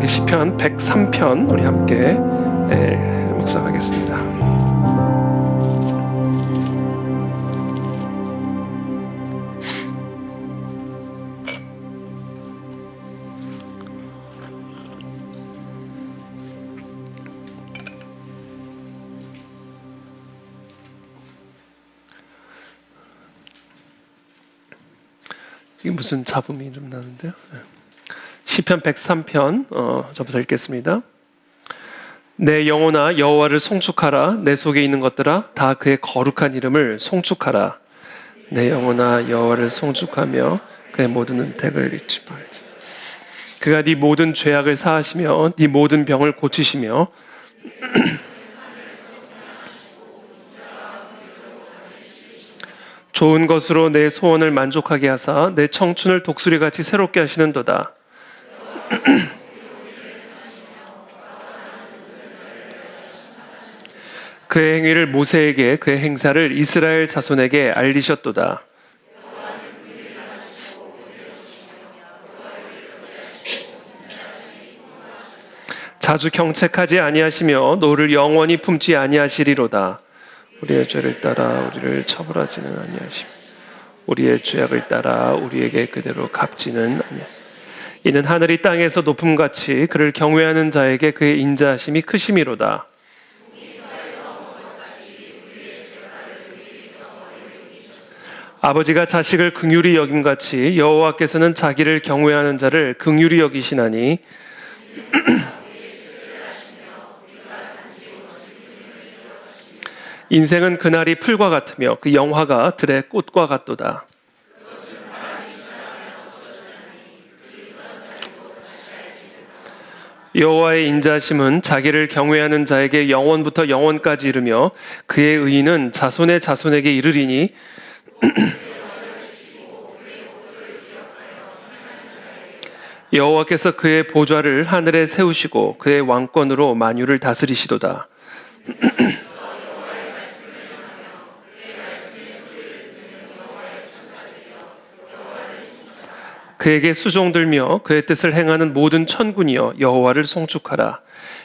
시편 103편 우리 함께 묵상하겠습니다. 이게 무슨 잡음이 좀 나는데요? 시편 103편 저부터 읽겠습니다. 내 영혼아 여호와를 송축하라. 내 속에 있는 것들아 다 그의 거룩한 이름을 송축하라. 내 영혼아 여호와를 송축하며 그의 모든 은택을 잊지 말지. 그가 네 모든 죄악을 사하시며 네 모든 병을 고치시며 좋은 것으로 내 소원을 만족하게 하사 내 청춘을 독수리같이 새롭게 하시는도다. 그의 행위를 모세에게 그의 행사를 이스라엘 자손에게 알리셨도다. 자주 경책하지 아니하시며 노를 영원히 품지 아니하시리로다. 우리의 죄를 따라 우리를 처벌하지는 아니하시며 우리의 죄악을 따라 우리에게 그대로 갚지는 아니하시며 이는 하늘이 땅에서 높음같이 그를 경외하는 자에게 그의 인자하심이 크심이로다. 아버지가 자식을 긍휼히 여김같이 여호와께서는 자기를 경외하는 자를 긍휼히 여기시나니 인생은 그날이 풀과 같으며 그 영화가 들의 꽃과 같도다. 여호와의 인자하심은 자기를 경외하는 자에게 영원부터 영원까지 이르며 그의 의인은 자손의 자손에게 이르리니 여호와께서 그의 보좌를 하늘에 세우시고 그의 왕권으로 만유를 다스리시도다. 그에게 수종들며 그의 뜻을 행하는 모든 천군이여 여호와를 송축하라.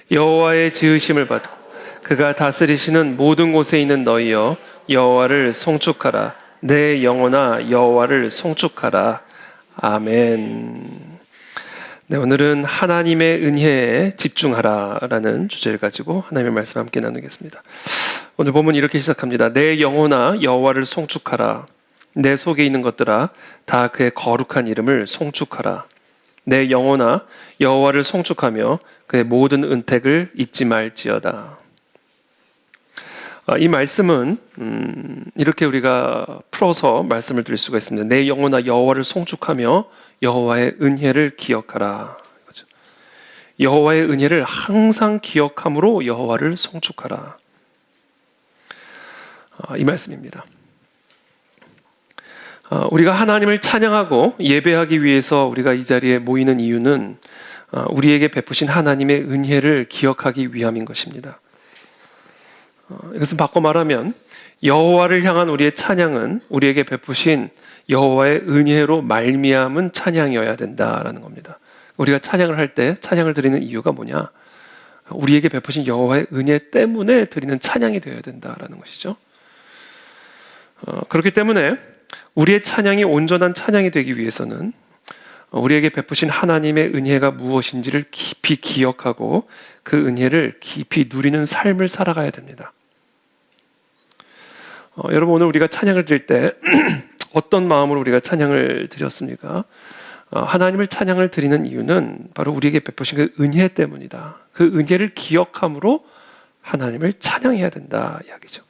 여호와의 지으심을 받고 그가 다스리시는 모든 곳에 있는 너희여 여호와를 송축하라. 내 영혼아 여호와를 송축하라. 아멘. 네, 오늘은 하나님의 은혜에 집중하라라는 주제를 가지고 하나님의 말씀 함께 나누겠습니다. 오늘 본문 이렇게 시작합니다. 내 영혼아 여호와를 송축하라. 내 속에 있는 것들아 다 그의 거룩한 이름을 송축하라. 내 영혼아 여호와를 송축하며 그의 모든 은택을 잊지 말지어다. 이 말씀은 이렇게 우리가 풀어서 말씀을 드릴 수가 있습니다. 내 영혼아 여호와를 송축하며 여호와의 은혜를 기억하라. 여호와의 은혜를 항상 기억함으로 여호와를 송축하라. 이 말씀입니다. 우리가 하나님을 찬양하고 예배하기 위해서 우리가 이 자리에 모이는 이유는 우리에게 베푸신 하나님의 은혜를 기억하기 위함인 것입니다. 이것은 바꿔 말하면 여호와를 향한 우리의 찬양은 우리에게 베푸신 여호와의 은혜로 말미암은 찬양이어야 된다라는 겁니다. 우리가 찬양을 할 때 찬양을 드리는 이유가 뭐냐? 우리에게 베푸신 여호와의 은혜 때문에 드리는 찬양이 되어야 된다라는 것이죠. 그렇기 때문에 우리의 찬양이 온전한 찬양이 되기 위해서는 우리에게 베푸신 하나님의 은혜가 무엇인지를 깊이 기억하고 그 은혜를 깊이 누리는 삶을 살아가야 됩니다. 여러분 오늘 우리가 찬양을 드릴 때 어떤 마음으로 우리가 찬양을 드렸습니까? 하나님을 찬양을 드리는 이유는 바로 우리에게 베푸신 그 은혜 때문이다. 그 은혜를 기억함으로 하나님을 찬양해야 된다 이야기죠.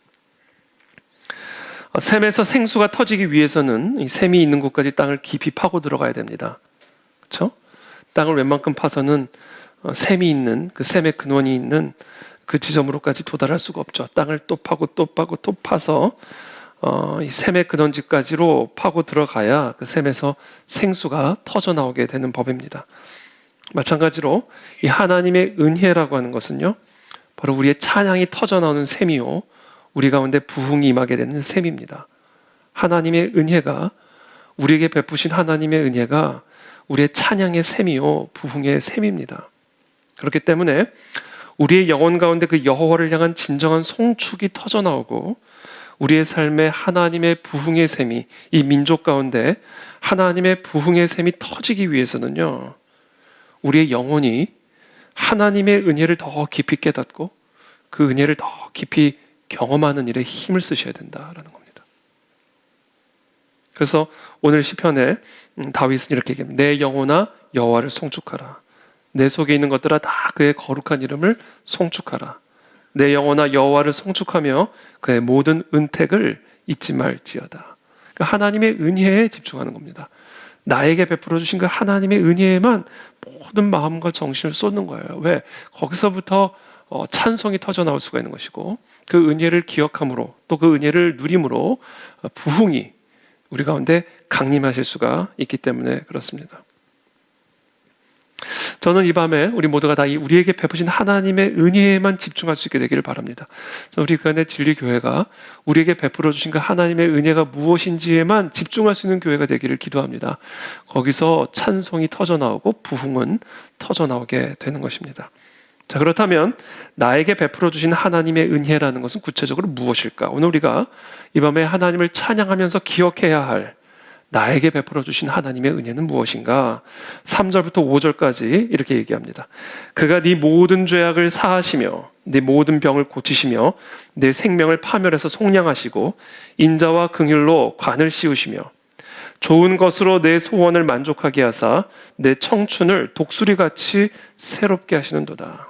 샘에서 생수가 터지기 위해서는 이 샘이 있는 곳까지 땅을 깊이 파고 들어가야 됩니다. 그렇죠? 땅을 웬만큼 파서는 샘이 있는 그 샘의 근원이 있는 그 지점으로까지 도달할 수가 없죠. 땅을 또 파고 또 파고 또 파서 이 샘의 근원지까지로 파고 들어가야 그 샘에서 생수가 터져 나오게 되는 법입니다. 마찬가지로 이 하나님의 은혜라고 하는 것은요, 바로 우리의 찬양이 터져 나오는 샘이요 우리 가운데 부흥이 임하게 되는 셈입니다. 하나님의 은혜가 우리에게 베푸신 하나님의 은혜가 우리의 찬양의 셈이요 부흥의 셈입니다. 그렇기 때문에 우리의 영혼 가운데 그 여호와를 향한 진정한 송축이 터져나오고 우리의 삶에 하나님의 부흥의 셈이, 이 민족 가운데 하나님의 부흥의 셈이 터지기 위해서는요, 우리의 영혼이 하나님의 은혜를 더 깊이 깨닫고 그 은혜를 더 깊이 경험하는 일에 힘을 쓰셔야 된다라는 겁니다. 그래서 오늘 시편에 다윗은 이렇게 얘기합니다. 내 영혼아 여호와를 송축하라. 내 속에 있는 것들아 다 그의 거룩한 이름을 송축하라. 내 영혼아 여호와를 송축하며 그의 모든 은택을 잊지 말지어다. 그러니까 하나님의 은혜에 집중하는 겁니다. 나에게 베풀어 주신 그 하나님의 은혜에만 모든 마음과 정신을 쏟는 거예요. 왜? 거기서부터 찬송이 터져 나올 수가 있는 것이고, 그 은혜를 기억함으로 또 그 은혜를 누림으로 부흥이 우리 가운데 강림하실 수가 있기 때문에 그렇습니다. 저는 이 밤에 우리 모두가 다 우리에게 베푸신 하나님의 은혜에만 집중할 수 있게 되기를 바랍니다. 우리 그안의 진리교회가 우리에게 베풀어 주신 그 하나님의 은혜가 무엇인지에만 집중할 수 있는 교회가 되기를 기도합니다. 거기서 찬송이 터져나오고 부흥은 터져나오게 되는 것입니다. 자, 그렇다면 나에게 베풀어 주신 하나님의 은혜라는 것은 구체적으로 무엇일까? 오늘 우리가 이 밤에 하나님을 찬양하면서 기억해야 할 나에게 베풀어 주신 하나님의 은혜는 무엇인가? 3절부터 5절까지 이렇게 얘기합니다. 그가 네 모든 죄악을 사하시며 네 모든 병을 고치시며 내 생명을 파멸해서 속량하시고 인자와 긍휼로 관을 씌우시며 좋은 것으로 내 소원을 만족하게 하사 내 청춘을 독수리같이 새롭게 하시는도다.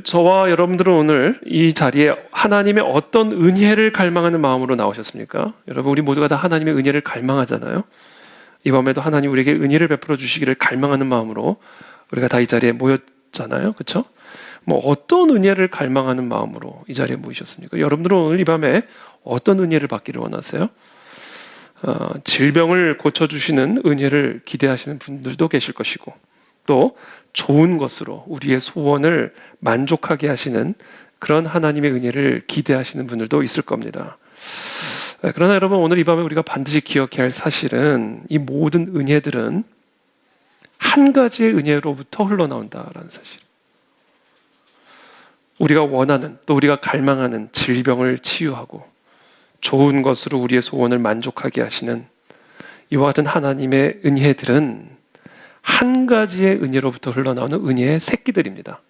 저와 여러분들은 오늘 이 자리에 하나님의 어떤 은혜를 갈망하는 마음으로 나오셨습니까? 여러분, 우리 모두가 다 하나님의 은혜를 갈망하잖아요. 이 밤에도 하나님 우리에게 은혜를 베풀어 주시기를 갈망하는 마음으로 우리가 다 이 자리에 모였잖아요. 그렇죠? 어떤 은혜를 갈망하는 마음으로 이 자리에 모이셨습니까? 여러분들은 오늘 이 밤에 어떤 은혜를 받기를 원하세요? 질병을 고쳐주시는 은혜를 기대하시는 분들도 계실 것이고, 또 좋은 것으로 우리의 소원을 만족하게 하시는 그런 하나님의 은혜를 기대하시는 분들도 있을 겁니다. 그러나 여러분, 오늘 이 밤에 우리가 반드시 기억해야 할 사실은 이 모든 은혜들은 한 가지의 은혜로부터 흘러나온다라는 사실. 우리가 원하는, 또 우리가 갈망하는 질병을 치유하고 좋은 것으로 우리의 소원을 만족하게 하시는 이와 같은 하나님의 은혜들은 한 가지의 은혜로부터 흘러나오는 은혜의 새끼들입니다.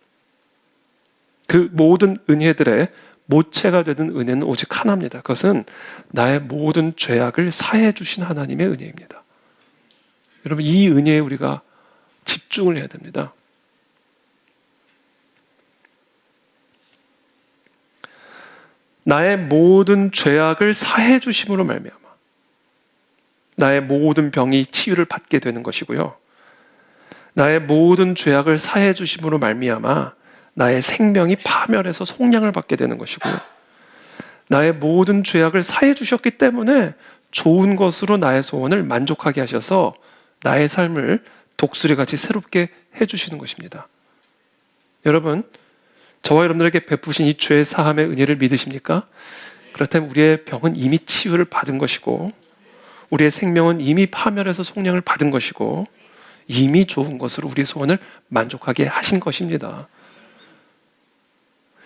그 모든 은혜들의 모체가 되는 은혜는 오직 하나입니다. 그것은 나의 모든 죄악을 사해 주신 하나님의 은혜입니다. 여러분, 이 은혜에 우리가 집중을 해야 됩니다. 나의 모든 죄악을 사해 주심으로 말미암아 나의 모든 병이 치유를 받게 되는 것이고요. 나의 모든 죄악을 사해 주심으로 말미암아 나의 생명이 파멸해서 속량을 받게 되는 것이고요. 나의 모든 죄악을 사해 주셨기 때문에 좋은 것으로 나의 소원을 만족하게 하셔서 나의 삶을 독수리같이 새롭게 해주시는 것입니다. 여러분, 저와 여러분들에게 베푸신 이 죄 사함의 은혜를 믿으십니까? 그렇다면 우리의 병은 이미 치유를 받은 것이고, 우리의 생명은 이미 파멸해서 속량을 받은 것이고, 이미 좋은 것으로 우리의 소원을 만족하게 하신 것입니다.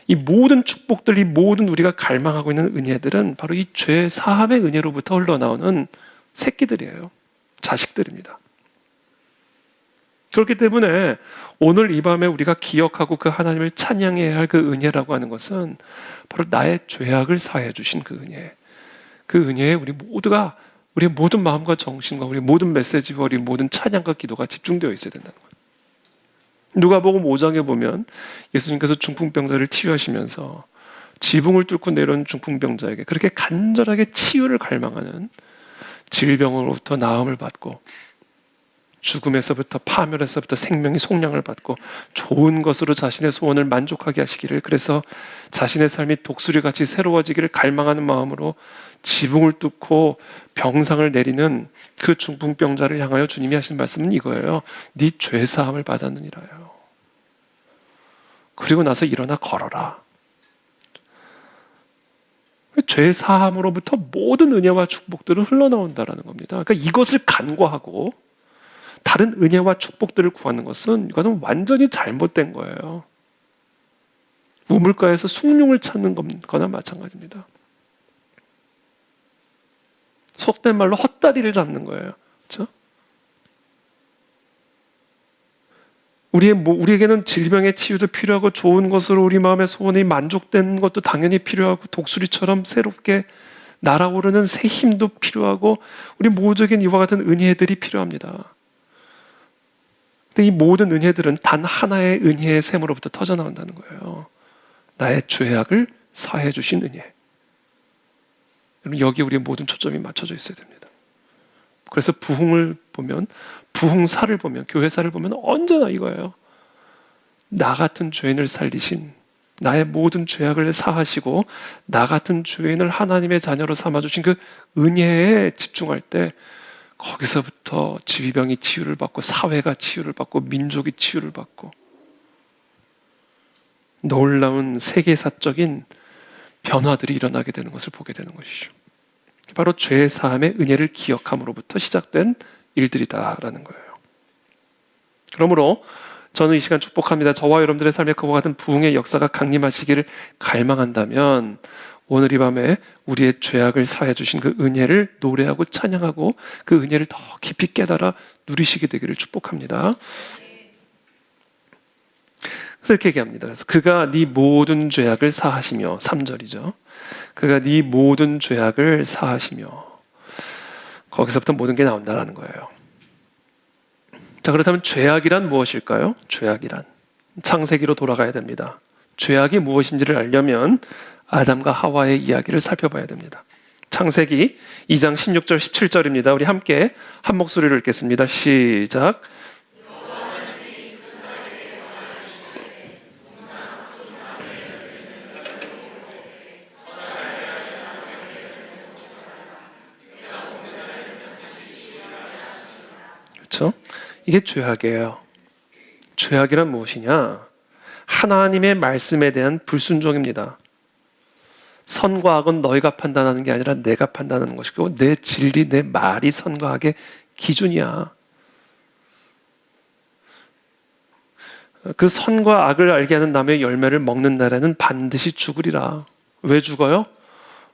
이 모든 축복들, 이 모든 우리가 갈망하고 있는 은혜들은 바로 이 죄 사함의 은혜로부터 흘러나오는 새끼들이에요. 자식들입니다. 그렇기 때문에 오늘 이 밤에 우리가 기억하고 그 하나님을 찬양해야 할 그 은혜라고 하는 것은 바로 나의 죄악을 사해 주신 그 은혜. 그 은혜에 우리 모두가 우리의 모든 마음과 정신과 우리 모든 메시지와 우리 모든 찬양과 기도가 집중되어 있어야 된다는 거예요. 누가복음 5장에 보면 예수님께서 중풍병자를 치유하시면서 지붕을 뚫고 내려온 중풍병자에게 그렇게 간절하게 치유를 갈망하는, 질병으로부터 나음을 받고 죽음에서부터 파멸에서부터 생명이 속량을 받고 좋은 것으로 자신의 소원을 만족하게 하시기를, 그래서 자신의 삶이 독수리같이 새로워지기를 갈망하는 마음으로 지붕을 뚫고 병상을 내리는 그 중풍병자를 향하여 주님이 하신 말씀은 이거예요. 네 죄사함을 받았느니라요. 그리고 나서 일어나 걸어라. 죄사함으로부터 모든 은혜와 축복들은 흘러나온다라는 겁니다. 그러니까 이것을 간과하고 다른 은혜와 축복들을 구하는 것은 이거는 완전히 잘못된 거예요. 우물가에서 숭늉을 찾는 거나 마찬가지입니다. 속된 말로 헛다리를 잡는 거예요. 그렇죠? 우리에게는 질병의 치유도 필요하고 좋은 것으로 우리 마음의 소원이 만족된 것도 당연히 필요하고 독수리처럼 새롭게 날아오르는 새 힘도 필요하고 우리 모두에겐 이와 같은 은혜들이 필요합니다. 근데 이 모든 은혜들은 단 하나의 은혜의 샘으로부터 터져나온다는 거예요. 나의 죄악을 사해 주신 은혜. 여기 우리의 모든 초점이 맞춰져 있어야 됩니다. 그래서 부흥을 보면, 부흥사를 보면, 교회사를 보면 언제나 이거예요. 나 같은 죄인을 살리신, 나의 모든 죄악을 사하시고 나 같은 죄인을 하나님의 자녀로 삼아주신 그 은혜에 집중할 때 거기서부터 지휘병이 치유를 받고 사회가 치유를 받고 민족이 치유를 받고 놀라운 세계사적인 변화들이 일어나게 되는 것을 보게 되는 것이죠. 바로 죄 사함의 은혜를 기억함으로부터 시작된 일들이다라는 거예요. 그러므로 저는 이 시간 축복합니다. 저와 여러분들의 삶에 그와 같은 부흥의 역사가 강림하시기를 갈망한다면 오늘 이 밤에 우리의 죄악을 사해 주신 그 은혜를 노래하고 찬양하고 그 은혜를 더 깊이 깨달아 누리시게 되기를 축복합니다. 그래서 이렇게 얘기합니다. 그래서 그가 네 모든 죄악을 사하시며 3절이죠. 그가 네 모든 죄악을 사하시며 거기서부터 모든 게 나온다라는 거예요. 자, 그렇다면 죄악이란 무엇일까요? 죄악이란 창세기로 돌아가야 됩니다. 죄악이 무엇인지를 알려면 아담과 하와의 이야기를 살펴봐야 됩니다. 창세기 2장 16절 17절입니다. 우리 함께 한 목소리로 읽겠습니다. 시작. 그렇죠? 이게 죄악이에요. 죄악이란 무엇이냐? 하나님의 말씀에 대한 불순종입니다. 선과 악은 너희가 판단하는 게 아니라 내가 판단하는 것이고 내 진리, 내 말이 선과 악의 기준이야. 그 선과 악을 알게 하는 나무의 열매를 먹는 날에는 반드시 죽으리라. 왜 죽어요?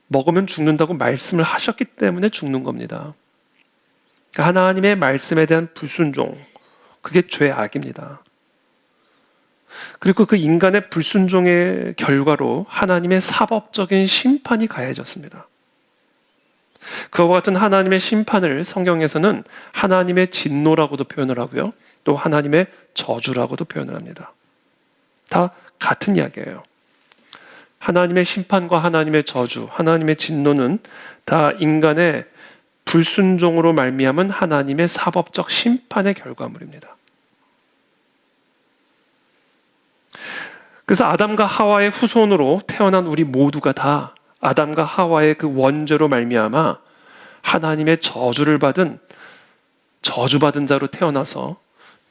먹으면 죽는다고 말씀을 하셨기 때문에 죽는 겁니다. 하나님의 말씀에 대한 불순종, 그게 죄악입니다. 그리고 그 인간의 불순종의 결과로 하나님의 사법적인 심판이 가해졌습니다. 그와 같은 하나님의 심판을 성경에서는 하나님의 진노라고도 표현을 하고요. 또 하나님의 저주라고도 표현을 합니다. 다 같은 이야기예요. 하나님의 심판과 하나님의 저주, 하나님의 진노는 다 인간의 불순종으로 말미암은 하나님의 사법적 심판의 결과물입니다. 그래서 아담과 하와의 후손으로 태어난 우리 모두가 다 아담과 하와의 그 원죄로 말미암아 하나님의 저주를 받은 저주받은 자로 태어나서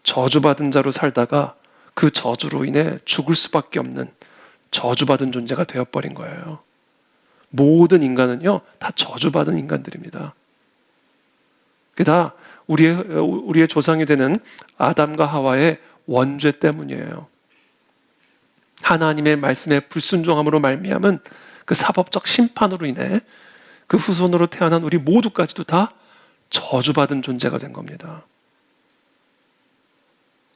저주받은 자로 살다가 그 저주로 인해 죽을 수밖에 없는 저주받은 존재가 되어버린 거예요. 모든 인간은요, 다 저주받은 인간들입니다. 그게 다 우리의 조상이 되는 아담과 하와의 원죄 때문이에요. 하나님의 말씀에 불순종함으로 말미암은 그 사법적 심판으로 인해 그 후손으로 태어난 우리 모두까지도 다 저주받은 존재가 된 겁니다.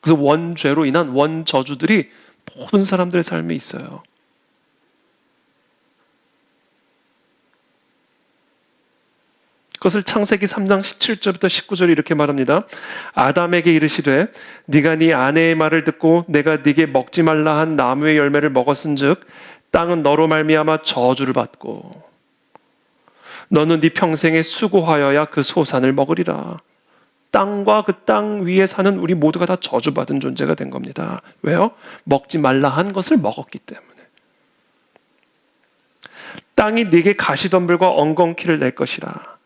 그래서 원죄로 인한 원저주들이 모든 사람들의 삶에 있어요. 그것을 창세기 3장 17절부터 19절이 이렇게 말합니다. 아담에게 이르시되 네가 네 아내의 말을 듣고 내가 네게 먹지 말라 한 나무의 열매를 먹었은즉 땅은 너로 말미암아 저주를 받고 너는 네 평생에 수고하여야 그 소산을 먹으리라. 땅과 그 땅 위에 사는 우리 모두가 다 저주받은 존재가 된 겁니다. 왜요? 먹지 말라 한 것을 먹었기 때문에. 땅이 네게 가시덤불과 엉겅퀴를 낼 것이라.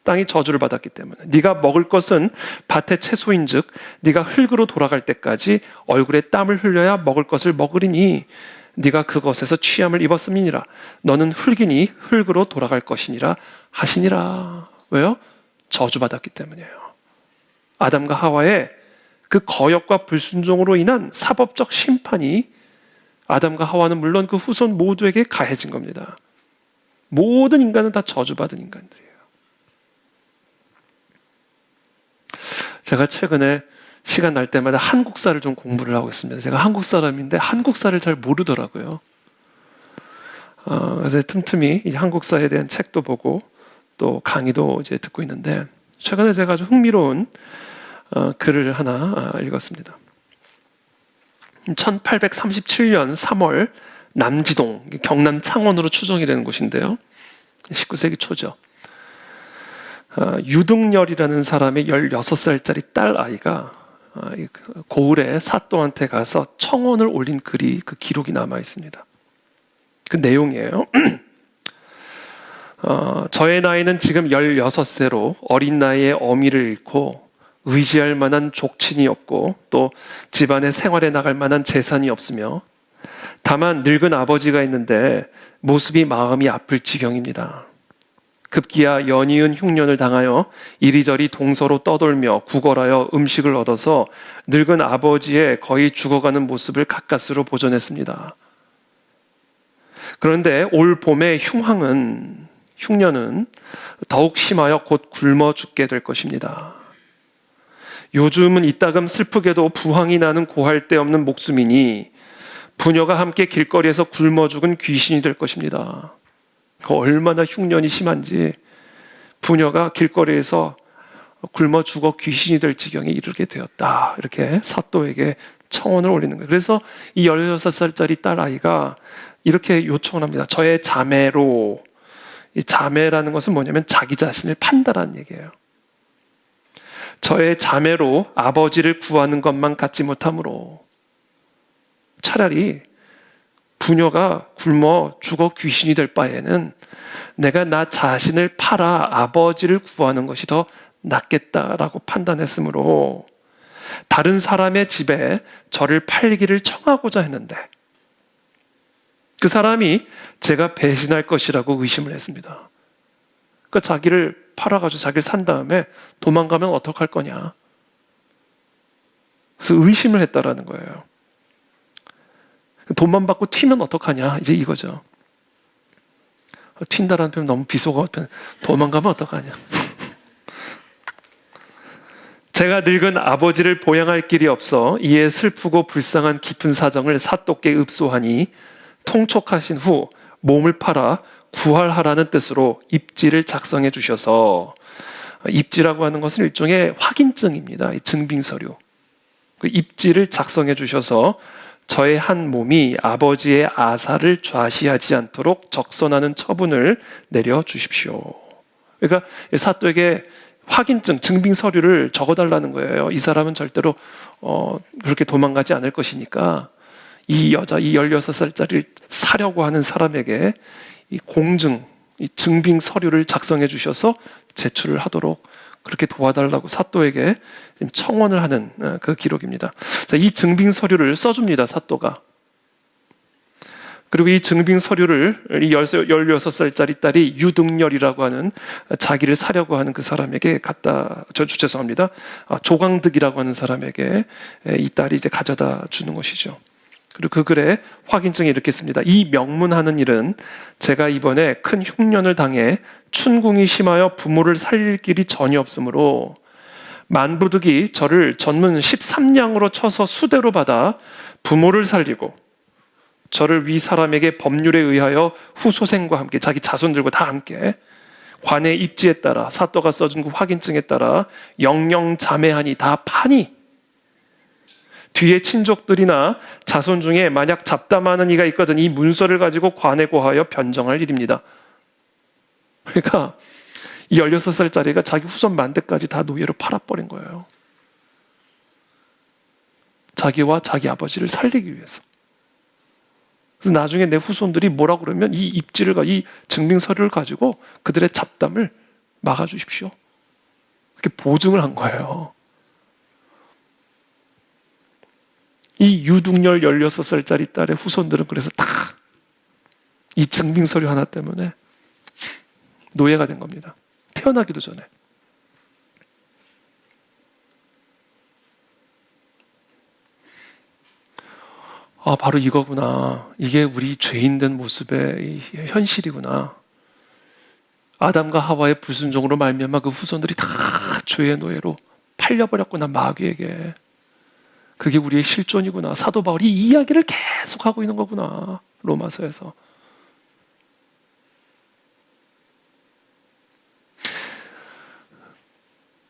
땅이 저주를 받았기 때문에. 네가 먹을 것은 밭의 채소인즉 네가 흙으로 돌아갈 때까지 얼굴에 땀을 흘려야 먹을 것을 먹으리니 네가 그것에서 취함을 입었음이니라. 너는 흙이니 흙으로 돌아갈 것이니라 하시니라. 왜요? 저주받았기 때문이에요. 아담과 하와의 그 거역과 불순종으로 인한 사법적 심판이 아담과 하와는 물론 그 후손 모두에게 가해진 겁니다. 모든 인간은 다 저주받은 인간들이에요. 제가 최근에 시간 날 때마다 한국사를 좀 공부를 하고 있습니다. 제가 한국 사람인데 한국사를 잘 모르더라고요. 그래서 틈틈이 이제 한국사에 대한 책도 보고 또 강의도 이제 듣고 있는데 최근에 제가 아주 흥미로운 글을 하나 읽었습니다. 1837년 3월 남지동, 경남 창원으로 추정이 되는 곳인데요. 19세기 초죠. 유등열이라는 사람의 16살짜리 딸 아이가 고을에 사또한테 가서 청혼을 올린 글이 그 기록이 남아 있습니다. 그 내용이에요. 저의 나이는 지금 16세로 어린 나이에 어미를 잃고 의지할 만한 족친이 없고 또 집안의 생활에 나갈 만한 재산이 없으며 다만 늙은 아버지가 있는데 모습이 마음이 아플 지경입니다. 급기야 연이은 흉년을 당하여 이리저리 동서로 떠돌며 구걸하여 음식을 얻어서 늙은 아버지의 거의 죽어가는 모습을 가까스로 보존했습니다. 그런데 올 봄의 흉년은 더욱 심하여 곧 굶어 죽게 될 것입니다. 요즘은 이따금 슬프게도 부황이 나는 고할 데 없는 목숨이니 부녀가 함께 길거리에서 굶어 죽은 귀신이 될 것입니다. 얼마나 흉년이 심한지 부녀가 길거리에서 굶어 죽어 귀신이 될 지경에 이르게 되었다. 이렇게 사또에게 청혼을 올리는 거예요. 그래서 이 16살짜리 딸 아이가 이렇게 요청을 합니다. 저의 자매로, 이 자매라는 것은 뭐냐면 자기 자신을 판다라는 얘기예요. 저의 자매로 아버지를 구하는 것만 갖지 못하므로 차라리 부녀가 굶어 죽어 귀신이 될 바에는 내가 나 자신을 팔아 아버지를 구하는 것이 더 낫겠다라고 판단했으므로 다른 사람의 집에 저를 팔기를 청하고자 했는데 그 사람이 제가 배신할 것이라고 의심을 했습니다. 그러니까 자기를 팔아가지고 자기를 산 다음에 도망가면 어떡할 거냐. 그래서 의심을 했다라는 거예요. 돈만 받고 튀면 어떡하냐. 이제 이거죠. 튄다라는 표현 너무 비속어. 도망가면 어떡하냐. 제가 늙은 아버지를 보양할 길이 없어 이에 슬프고 불쌍한 깊은 사정을 사또께 읍소하니 통촉하신 후 몸을 팔아 구할하라는 뜻으로 입지를 작성해 주셔서, 입지라고 하는 것은 일종의 확인증입니다. 증빙서류. 그 입지를 작성해 주셔서 저의 한 몸이 아버지의 아사를 좌시하지 않도록 적선하는 처분을 내려 주십시오. 그러니까 사또에게 확인증, 증빙서류를 적어달라는 거예요. 이 사람은 절대로 그렇게 도망가지 않을 것이니까 이 여자, 이 16살짜리를 사려고 하는 사람에게 이 공증, 이 증빙 서류를 작성해 주셔서 제출을 하도록 그렇게 도와달라고 사또에게 청원을 하는 그 기록입니다. 자, 이 증빙 서류를 써줍니다, 사또가. 그리고 이 증빙 서류를 이 16살짜리 딸이 유등열이라고 하는 자기를 사려고 하는 그 사람에게 죄송합니다. 조광득이라고 하는 사람에게 이 딸이 이제 가져다 주는 것이죠. 그리고 그 글에 확인증이 이렇게 씁니다. 이 명문하는 일은 제가 이번에 큰 흉년을 당해 춘궁이 심하여 부모를 살릴 길이 전혀 없으므로 만부득이 저를 전문 13냥으로 쳐서 수대로 받아 부모를 살리고 저를 위 사람에게 법률에 의하여 후소생과 함께 자기 자손들과 다 함께 관의 입지에 따라 사또가 써준 그 확인증에 따라 영영자매하니 다 파니 뒤에 친족들이나 자손 중에 만약 잡담하는 이가 있거든 이 문서를 가지고 관에 고하여 변정할 일입니다. 그러니까 이 16살짜리가 자기 후손 만대까지 다 노예로 팔아버린 거예요. 자기와 자기 아버지를 살리기 위해서. 그래서 나중에 내 후손들이 뭐라고 그러면 이 입지를, 이 증빙서류를 가지고 그들의 잡담을 막아주십시오. 이렇게 보증을 한 거예요. 이 유등열 16살짜리 딸의 후손들은 그래서 다 이 증빙서류 하나 때문에 노예가 된 겁니다. 태어나기도 전에. 아, 바로 이거구나. 이게 우리 죄인된 모습의 현실이구나. 아담과 하와의 불순종으로 말미암아 그 후손들이 다 죄의 노예로 팔려버렸구나, 마귀에게. 그게 우리의 실존이구나. 사도 바울이 이 이야기를 계속하고 있는 거구나, 로마서에서.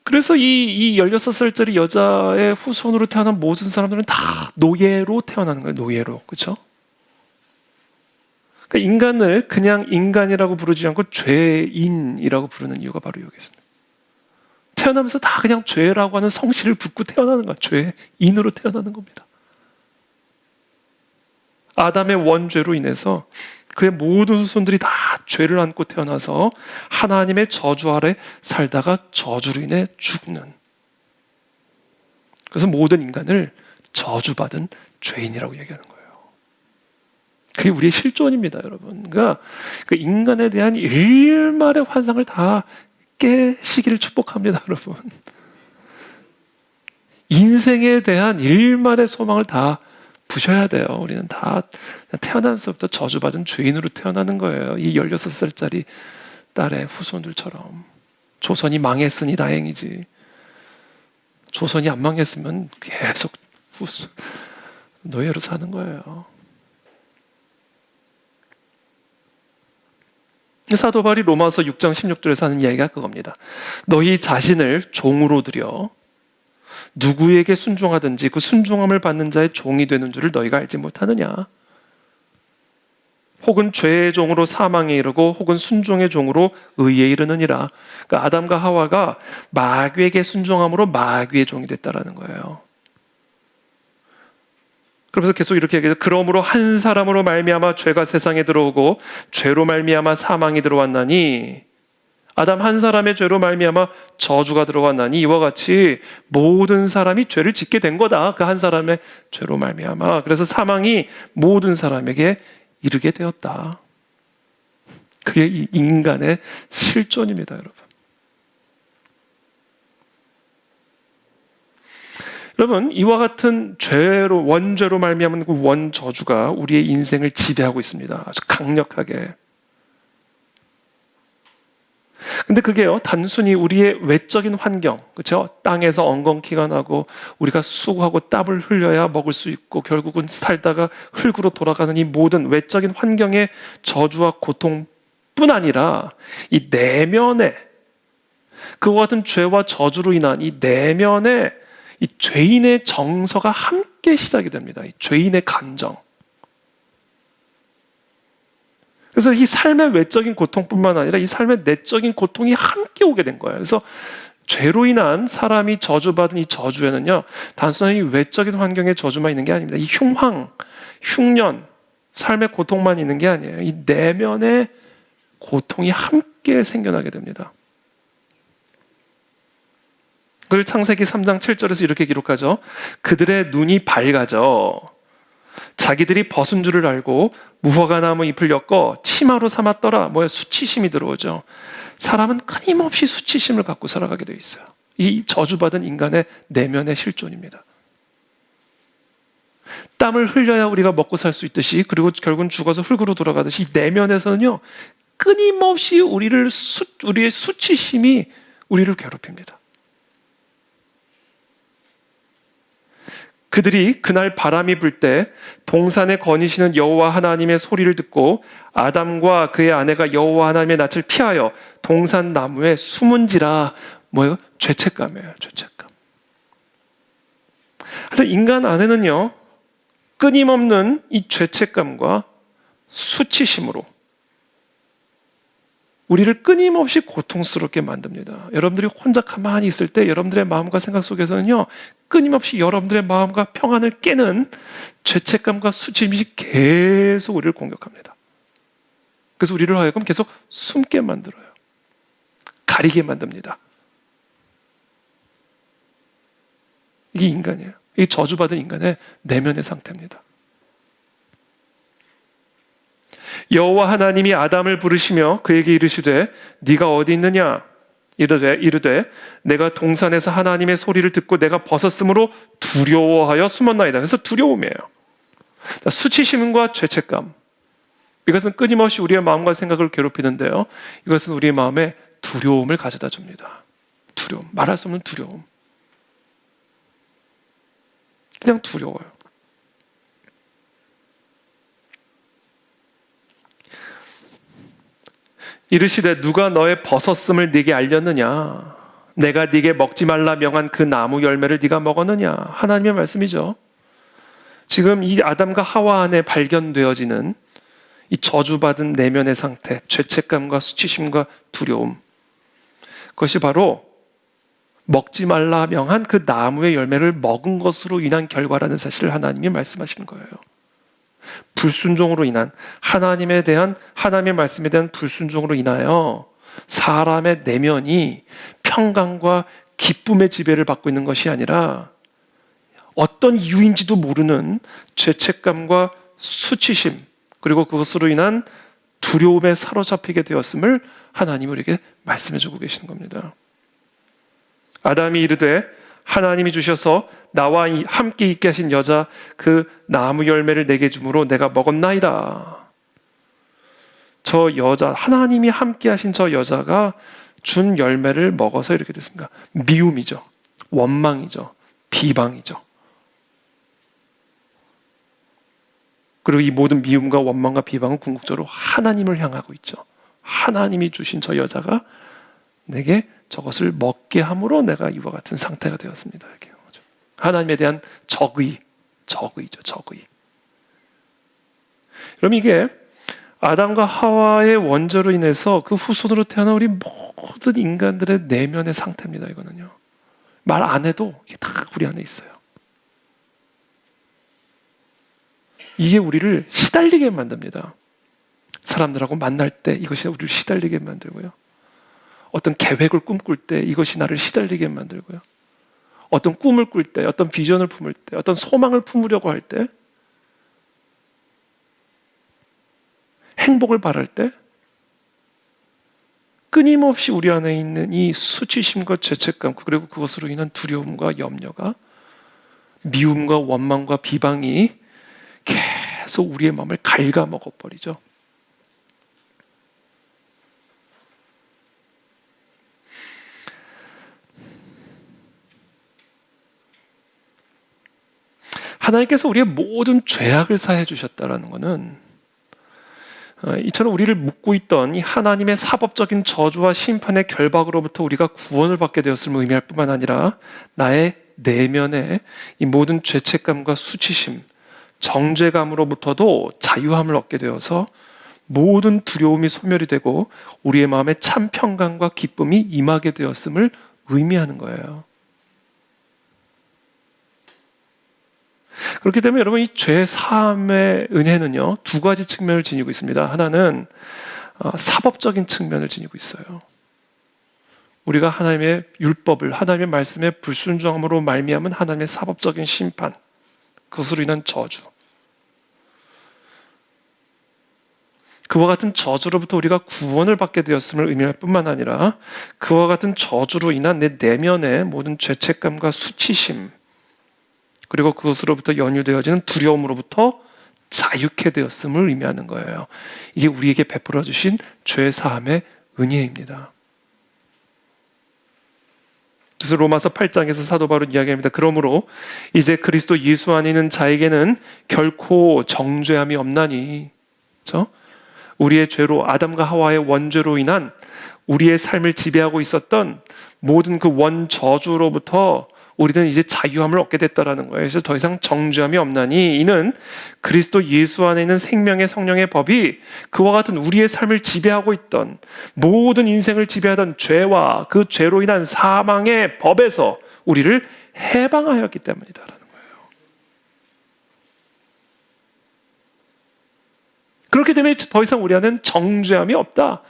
그래서 이 16살짜리 여자의 후손으로 태어난 모든 사람들은 다 노예로 태어나는 거예요. 노예로. 그렇죠? 그러니까 인간을 그냥 인간이라고 부르지 않고 죄인이라고 부르는 이유가 바로 여기 있습니다. 태어나면서 다 그냥 죄라고 하는 성씨를 붙고 태어나는 거예요. 죄인으로 태어나는 겁니다. 아담의 원죄로 인해서 그의 모든 후손들이 다 죄를 안고 태어나서 하나님의 저주 아래 살다가 저주로 인해 죽는. 그래서 모든 인간을 저주받은 죄인이라고 얘기하는 거예요. 그게 우리의 실존입니다, 여러분. 그러니까 그 인간에 대한 일말의 환상을 다 깨시기를 축복합니다, 여러분. 인생에 대한 일말의 소망을 다 부셔야 돼요. 우리는 다 태어나면서부터 저주받은 죄인으로 태어나는 거예요. 이 16살짜리 딸의 후손들처럼. 조선이 망했으니 다행이지. 조선이 안 망했으면 계속 노예로 사는 거예요. 사도 바울이 로마서 6장 16절에서 하는 이야기가 그겁니다. 너희 자신을 종으로 들여 누구에게 순종하든지 그 순종함을 받는 자의 종이 되는 줄을 너희가 알지 못하느냐? 혹은 죄의 종으로 사망에 이르고 혹은 순종의 종으로 의에 이르느니라. 그러니까 아담과 하와가 마귀에게 순종함으로 마귀의 종이 됐다라는 거예요. 그러면서 계속 이렇게 얘기해요. 그러므로 한 사람으로 말미암아 죄가 세상에 들어오고 죄로 말미암아 사망이 들어왔나니 아담 한 사람의 죄로 말미암아 저주가 들어왔나니 이와 같이 모든 사람이 죄를 짓게 된 거다. 그 한 사람의 죄로 말미암아. 그래서 사망이 모든 사람에게 이르게 되었다. 그게 이 인간의 실존입니다, 여러분. 여러분, 이와 같은 죄로, 원죄로 말미암은 그 원저주가 우리의 인생을 지배하고 있습니다. 아주 강력하게. 근데 그게요, 단순히 우리의 외적인 환경, 그렇죠? 땅에서 엉겅퀴가 나고 우리가 수고하고 땀을 흘려야 먹을 수 있고 결국은 살다가 흙으로 돌아가는 이 모든 외적인 환경의 저주와 고통뿐 아니라 이 내면에 그와 같은 죄와 저주로 인한 이 내면에 이 죄인의 정서가 함께 시작이 됩니다. 이 죄인의 감정. 그래서 이 삶의 외적인 고통뿐만 아니라 이 삶의 내적인 고통이 함께 오게 된 거예요. 그래서 죄로 인한 사람이 저주받은 이 저주에는요, 단순히 외적인 환경의 저주만 있는 게 아닙니다. 이 흉황, 흉년, 삶의 고통만 있는 게 아니에요. 이 내면의 고통이 함께 생겨나게 됩니다. 그걸 창세기 3장 7절에서 이렇게 기록하죠. 그들의 눈이 밝아져 자기들이 벗은 줄을 알고 무화과 나무 잎을 엮어 치마로 삼았더라. 뭐야? 수치심이 들어오죠. 사람은 끊임없이 수치심을 갖고 살아가게 돼 있어요. 이 저주받은 인간의 내면의 실존입니다. 땀을 흘려야 우리가 먹고 살 수 있듯이, 그리고 결국은 죽어서 흙으로 돌아가듯이 내면에서는요, 끊임없이 우리의 수치심이 우리를 괴롭힙니다. 그들이 그날 바람이 불 때 동산에 거니시는 여호와 하나님의 소리를 듣고 아담과 그의 아내가 여호와 하나님의 낯을 피하여 동산 나무에 숨은지라. 뭐예요? 죄책감이에요. 죄책감. 하여튼 인간 안에는요, 끊임없는 이 죄책감과 수치심으로 우리를 끊임없이 고통스럽게 만듭니다. 여러분들이 혼자 가만히 있을 때 여러분들의 마음과 생각 속에서는요, 끊임없이 여러분들의 마음과 평안을 깨는 죄책감과 수치심이 계속 우리를 공격합니다. 그래서 우리를 하여금 계속 숨게 만들어요. 가리게 만듭니다. 이게 인간이에요. 이게 저주받은 인간의 내면의 상태입니다. 여호와 하나님이 아담을 부르시며 그에게 이르시되 네가 어디 있느냐? 이르되 내가 동산에서 하나님의 소리를 듣고 내가 벗었으므로 두려워하여 숨었나이다. 그래서 두려움이에요. 자, 수치심과 죄책감. 이것은 끊임없이 우리의 마음과 생각을 괴롭히는데요. 이것은 우리의 마음에 두려움을 가져다 줍니다. 두려움. 말할 수 없는 두려움. 그냥 두려워요. 이르시되 누가 너의 벗었음을 네게 알렸느냐? 내가 네게 먹지 말라 명한 그 나무 열매를 네가 먹었느냐? 하나님의 말씀이죠. 지금 이 아담과 하와 안에 발견되어지는 이 저주받은 내면의 상태, 죄책감과 수치심과 두려움, 그것이 바로 먹지 말라 명한 그 나무의 열매를 먹은 것으로 인한 결과라는 사실을 하나님이 말씀하시는 거예요. 불순종으로 인한, 하나님의 말씀에 대한 불순종으로 인하여 사람의 내면이 평강과 기쁨의 지배를 받고 있는 것이 아니라 어떤 이유인지도 모르는 죄책감과 수치심, 그리고 그것으로 인한 두려움에 사로잡히게 되었음을 하나님이 우리에게 말씀해주고 계시는 겁니다. 아담이 이르되 하나님이 주셔서 나와 함께 있게 하신 여자 그 나무 열매를 내게 주므로 내가 먹었나이다. 저 여자, 하나님이 함께 하신 저 여자가 준 열매를 먹어서 이렇게 됐습니다. 미움이죠. 원망이죠. 비방이죠. 그리고 이 모든 미움과 원망과 비방은 궁극적으로 하나님을 향하고 있죠. 하나님이 주신 저 여자가 내게 저것을 먹게 함으로 내가 이와 같은 상태가 되었습니다. 이렇게 거죠. 하나님에 대한 적의죠. 적의. 그럼 이게 아담과 하와의 원죄로 인해서 그 후손으로 태어난 우리 모든 인간들의 내면의 상태입니다. 이거는요. 말 안 해도 이게 다 우리 안에 있어요. 이게 우리를 시달리게 만듭니다. 사람들하고 만날 때 이것이 우리를 시달리게 만들고요. 어떤 계획을 꿈꿀 때 이것이 나를 시달리게 만들고요. 어떤 꿈을 꿀 때, 어떤 비전을 품을 때, 어떤 소망을 품으려고 할 때, 행복을 바랄 때 끊임없이 우리 안에 있는 이 수치심과 죄책감, 그리고 그것으로 인한 두려움과 염려가, 미움과 원망과 비방이 계속 우리의 마음을 갉아먹어버리죠. 하나님께서 우리의 모든 죄악을 사해 주셨다는 것은 이처럼 우리를 묶고 있던 이 하나님의 사법적인 저주와 심판의 결박으로부터 우리가 구원을 받게 되었음을 의미할 뿐만 아니라 나의 내면의 이 모든 죄책감과 수치심, 정죄감으로부터도 자유함을 얻게 되어서 모든 두려움이 소멸이 되고 우리의 마음에 참 평강과 기쁨이 임하게 되었음을 의미하는 거예요. 그렇기 때문에 여러분, 이 죄 사함의 은혜는요, 두 가지 측면을 지니고 있습니다. 하나는 사법적인 측면을 지니고 있어요. 우리가 하나님의 율법을, 하나님의 말씀에 불순종함으로 말미암은 하나님의 사법적인 심판, 그것으로 인한 저주, 그와 같은 저주로부터 우리가 구원을 받게 되었음을 의미할 뿐만 아니라 그와 같은 저주로 인한 내 내면의 모든 죄책감과 수치심, 그리고 그것으로부터 연유되어지는 두려움으로부터 자유케 되었음을 의미하는 거예요. 이게 우리에게 베풀어 주신 죄 사함의 은혜입니다. 그래서 로마서 8장에서 사도 바울은 이야기합니다. 그러므로 이제 그리스도 예수 안에 있는 자에게는 결코 정죄함이 없나니, 그렇죠? 우리의 죄로, 아담과 하와의 원죄로 인한 우리의 삶을 지배하고 있었던 모든 그 원저주로부터 우리는 이제 자유함을 얻게 됐다라는 거예요. 그래서 더 이상 정죄함이 없나니 이는 그리스도 예수 안에 있는 생명의 성령의 법이 그와 같은 우리의 삶을 지배하고 있던, 모든 인생을 지배하던 죄와 그 죄로 인한 사망의 법에서 우리를 해방하였기 때문이다라는 거예요. 그렇기 때문에 더 이상 우리 안에는 정죄함이 없다.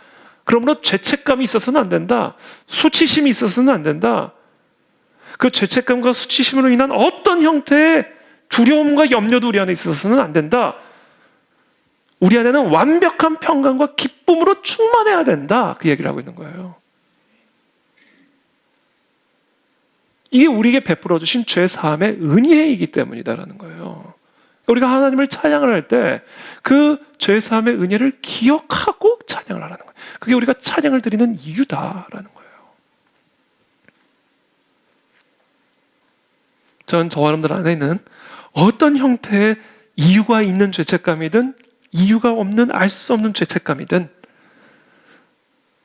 그러므로 죄책감이 있어서는 안 된다. 수치심이 있어서는 안 된다. 그 죄책감과 수치심으로 인한 어떤 형태의 두려움과 염려도 우리 안에 있어서는 안 된다. 우리 안에는 완벽한 평강과 기쁨으로 충만해야 된다. 그 얘기를 하고 있는 거예요. 이게 우리에게 베풀어 주신 죄 사함의 은혜이기 때문이다라는 거예요. 우리가 하나님을 찬양을 할 때 그 죄사함의 은혜를 기억하고 찬양을 하라는 거예요. 그게 우리가 찬양을 드리는 이유다라는 거예요. 저는 저와 여러분들 안에는 어떤 형태의 이유가 있는 죄책감이든 이유가 없는 알 수 없는 죄책감이든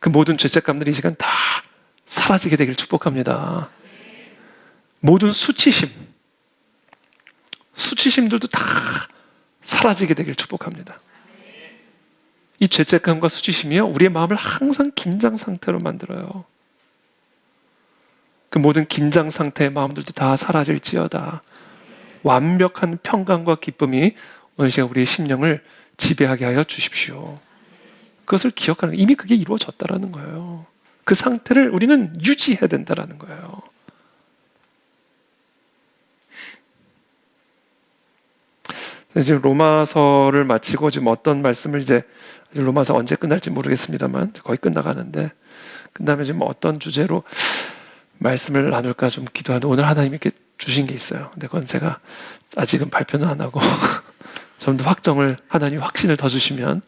그 모든 죄책감들이 이 시간 다 사라지게 되길 축복합니다. 모든 수치심들도 다 사라지게 되길 축복합니다. 이 죄책감과 수치심이요, 우리의 마음을 항상 긴장 상태로 만들어요. 그 모든 긴장 상태의 마음들도 다 사라질지어다. 완벽한 평강과 기쁨이 오늘 시간 우리의 심령을 지배하게 하여 주십시오. 그것을 기억하는, 이미 그게 이루어졌다라는 거예요. 그 상태를 우리는 유지해야 된다라는 거예요. 지금 로마서를 마치고 지금 어떤 말씀을 이제 로마서 언제 끝날지 모르겠습니다만 거의 끝나가는데, 끝나면 지금 어떤 주제로 말씀을 나눌까 좀 기도하는데, 오늘 하나님이 이렇게 주신 게 있어요. 근데 그건 제가 아직은 발표는 안 하고 좀 더 확정을, 하나님 확신을 더 주시면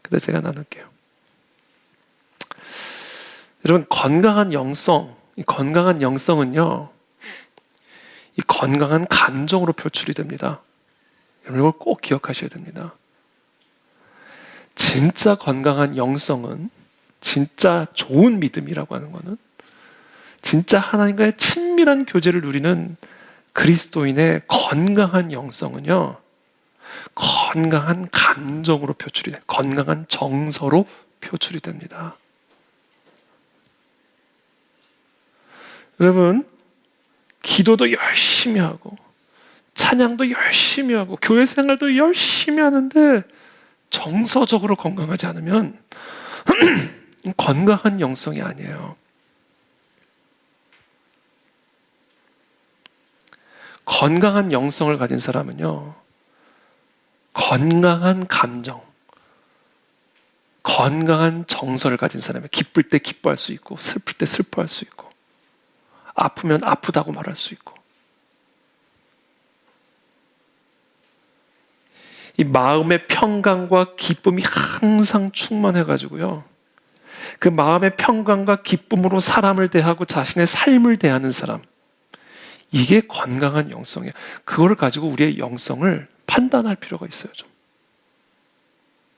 그때 제가 나눌게요. 여러분, 건강한 영성, 이 건강한 영성은요, 이 건강한 감정으로 표출이 됩니다. 여러분, 이걸 꼭 기억하셔야 됩니다. 진짜 건강한 영성은, 진짜 좋은 믿음이라고 하는 것은, 진짜 하나님과의 친밀한 교제를 누리는 그리스도인의 건강한 영성은요, 건강한 감정으로 표출이 돼요. 건강한 정서로 표출이 됩니다. 여러분, 기도도 열심히 하고 찬양도 열심히 하고 교회 생활도 열심히 하는데 정서적으로 건강하지 않으면 건강한 영성이 아니에요. 건강한 영성을 가진 사람은요, 건강한 감정, 건강한 정서를 가진 사람이에요. 기쁠 때 기뻐할 수 있고, 슬플 때 슬퍼할 수 있고, 아프면 아프다고 말할 수 있고, 이 마음의 평강과 기쁨이 항상 충만해가지고요, 그 마음의 평강과 기쁨으로 사람을 대하고 자신의 삶을 대하는 사람, 이게 건강한 영성이에요. 그거를 가지고 우리의 영성을 판단할 필요가 있어요. 좀.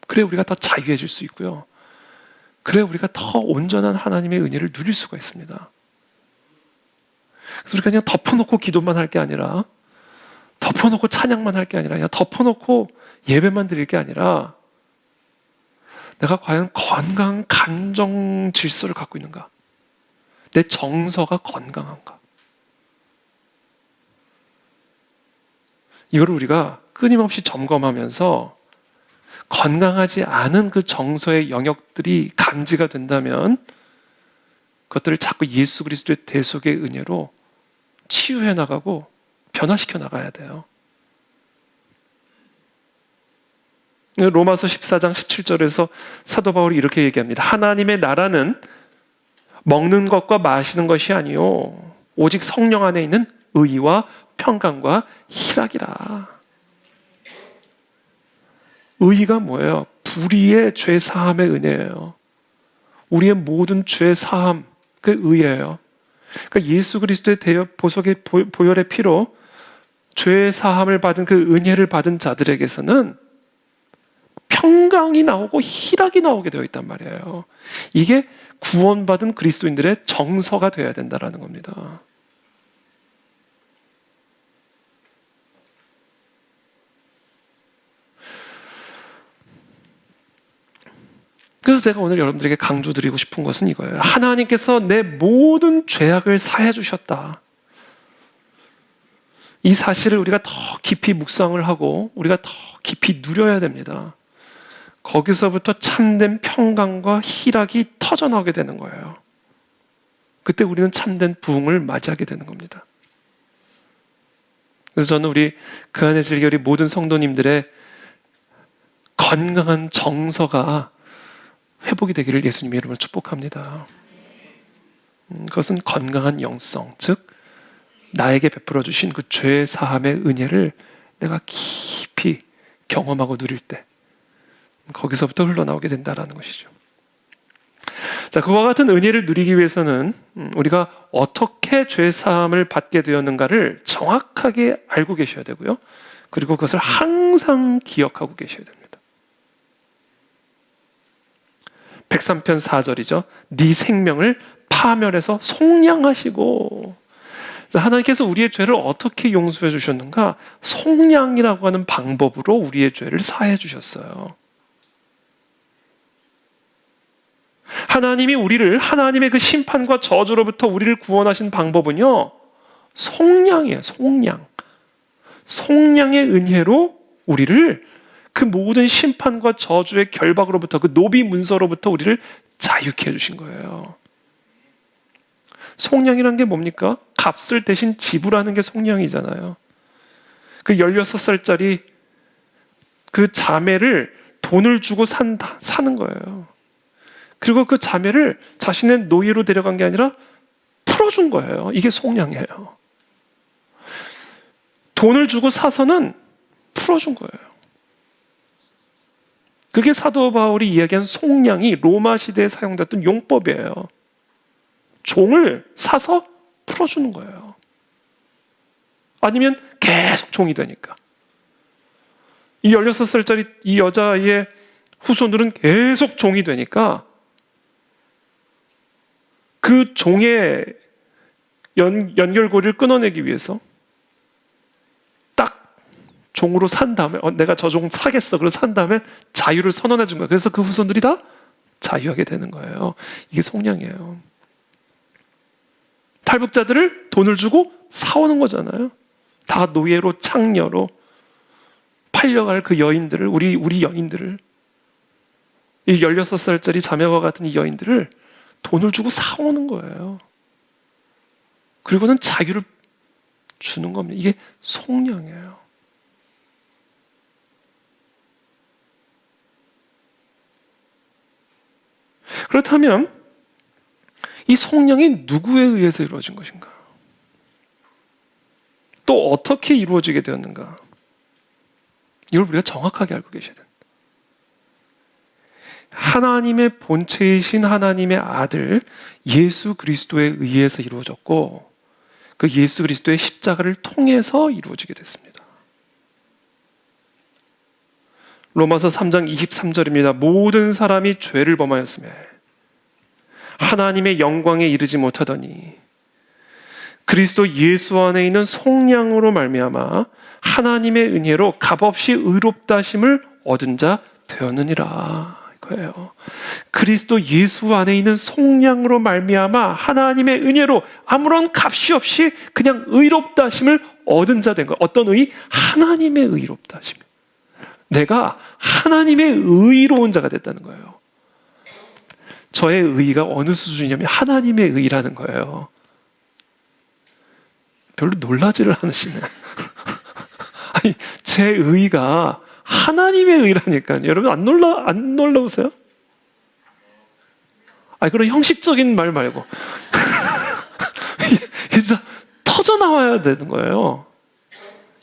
그래 우리가 더 자유해질 수 있고요, 그래 우리가 더 온전한 하나님의 은혜를 누릴 수가 있습니다. 그래서 우리가 그냥 덮어놓고 기도만 할 게 아니라, 덮어놓고 찬양만 할 게 아니라, 그냥 덮어놓고 예배만 드릴 게 아니라, 내가 과연 건강한 감정 질서를 갖고 있는가? 내 정서가 건강한가? 이걸 우리가 끊임없이 점검하면서 건강하지 않은 그 정서의 영역들이 감지가 된다면 그것들을 자꾸 예수 그리스도의 대속의 은혜로 치유해 나가고 변화시켜 나가야 돼요. 로마서 14장 17절에서 사도 바울이 이렇게 얘기합니다. 하나님의 나라는 먹는 것과 마시는 것이 아니요 오직 성령 안에 있는 의와 평강과 희락이라. 의가 뭐예요? 불의의 죄 사함의 은혜예요. 우리의 모든 죄 사함, 그 의예요. 그러니까 예수 그리스도의 보속의 보혈의 피로 죄 사함을 받은 그 은혜를 받은 자들에게서는 평강이 나오고 희락이 나오게 되어 있단 말이에요. 이게 구원받은 그리스도인들의 정서가 되어야 된다는 겁니다. 그래서 제가 오늘 여러분들에게 강조드리고 싶은 것은 이거예요. 하나님께서 내 모든 죄악을 사해 주셨다. 이 사실을 우리가 더 깊이 묵상을 하고 우리가 더 깊이 누려야 됩니다. 거기서부터 참된 평강과 희락이 터져나오게 되는 거예요. 그때 우리는 참된 부흥을 맞이하게 되는 겁니다. 그래서 저는 우리 그 안에 즐겨 우리 모든 성도님들의 건강한 정서가 회복이 되기를 예수님의 이름으로 축복합니다. 그것은 건강한 영성, 즉 나에게 베풀어 주신 그 죄 사함의 은혜를 내가 깊이 경험하고 누릴 때 거기서부터 흘러나오게 된다라는 것이죠. 자, 그와 같은 은혜를 누리기 위해서는 우리가 어떻게 죄사함을 받게 되었는가를 정확하게 알고 계셔야 되고요. 그리고 그것을 항상 기억하고 계셔야 됩니다. 103편 4절이죠. 네 생명을 파멸해서 속량하시고. 하나님께서 우리의 죄를 어떻게 용서해 주셨는가? 속량이라고 하는 방법으로 우리의 죄를 사해 주셨어요. 하나님이 우리를 하나님의 그 심판과 저주로부터 우리를 구원하신 방법은요, 속량이에요. 속량. 속량의 은혜로 우리를 그 모든 심판과 저주의 결박으로부터, 그 노비 문서로부터 우리를 자유케 해주신 거예요. 속량이란 게 뭡니까? 값을 대신 지불하는 게 속량이잖아요. 그 16살짜리 그 자매를 돈을 주고 사는 거예요. 그리고 그 자매를 자신의 노예로 데려간 게 아니라 풀어준 거예요. 이게 속량이에요. 돈을 주고 사서는 풀어준 거예요. 그게 사도 바울이 이야기한 속량이 로마 시대에 사용됐던 용법이에요. 종을 사서 풀어주는 거예요. 아니면 계속 종이 되니까. 이 16살짜리 이 여자아이의 후손들은 계속 종이 되니까 그 종의 연결고리를 끊어내기 위해서 딱 종으로 산 다음에 내가 저 종 사겠어. 그래서 산 다음에 자유를 선언해 준 거예요. 그래서 그 후손들이 다 자유하게 되는 거예요. 이게 속량이에요. 탈북자들을 돈을 주고 사오는 거잖아요. 다 노예로 창녀로 팔려갈 그 여인들을 우리 여인들을 이 16살짜리 자매와 같은 이 여인들을 돈을 주고 사오는 거예요. 그리고는 자유를 주는 겁니다. 이게 속량이에요. 그렇다면 이 속량이 누구에 의해서 이루어진 것인가? 또 어떻게 이루어지게 되었는가? 이걸 우리가 정확하게 알고 계셔야 된다. 하나님의 본체이신 하나님의 아들 예수 그리스도에 의해서 이루어졌고 그 예수 그리스도의 십자가를 통해서 이루어지게 됐습니다. 로마서 3장 23절입니다. 모든 사람이 죄를 범하였으며 하나님의 영광에 이르지 못하더니 그리스도 예수 안에 있는 속량으로 말미암아 하나님의 은혜로 값없이 의롭다 하심을 얻은 자 되었느니라. 이거예요. 그리스도 예수 안에 있는 속량으로 말미암아 하나님의 은혜로 아무런 값이 없이 그냥 의롭다 하심을 얻은 자 된 거예요. 어떤 의? 하나님의 의롭다 하심. 내가 하나님의 의로운 자가 됐다는 거예요. 저의 의의가 어느 수준이냐면 하나님의 의라는 거예요. 별로 놀라지를 않으시네. 아니, 제 의의가 하나님의 의라니까요. 여러분 안 놀라우세요? 아니, 그런 형식적인 말 말고. 진짜 터져 나와야 되는 거예요.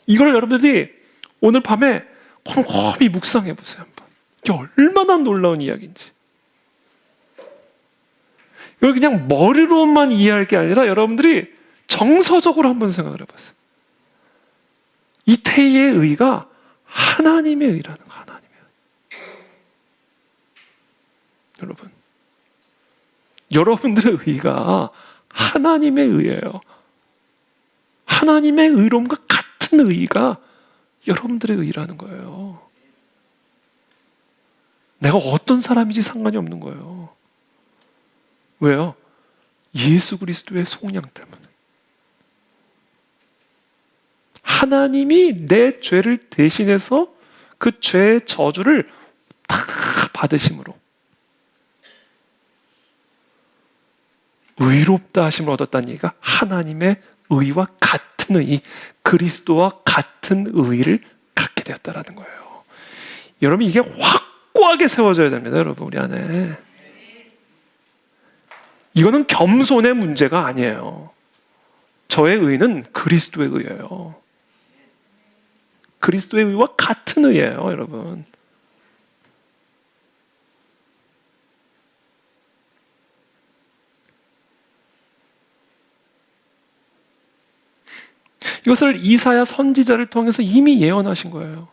이걸 여러분들이 오늘 밤에 곰곰이 묵상해 보세요. 한번. 이게 얼마나 놀라운 이야기인지. 이걸 그냥 머리로만 이해할 게 아니라 여러분들이 정서적으로 한번 생각을 해보세요. 이태희의 의가 하나님의 의라는 거, 하나님의 의. 여러분, 여러분들의 의가 하나님의 의예요. 하나님의 의로움과 같은 의가 여러분들의 의라는 거예요. 내가 어떤 사람인지 상관이 없는 거예요. 왜요? 예수 그리스도의 속량 때문에. 하나님이 내 죄를 대신해서 그 죄의 저주를 다 받으심으로 의롭다 하심을 얻었다는 얘기가 하나님의 의와 같은 의, 그리스도와 같은 의를 갖게 되었다라는 거예요. 여러분, 이게 확고하게 세워져야 됩니다. 여러분, 우리 안에. 이거는 겸손의 문제가 아니에요. 저의 의는 그리스도의 의예요. 그리스도의 의와 같은 의예요, 여러분. 이것을 이사야 선지자를 통해서 이미 예언하신 거예요.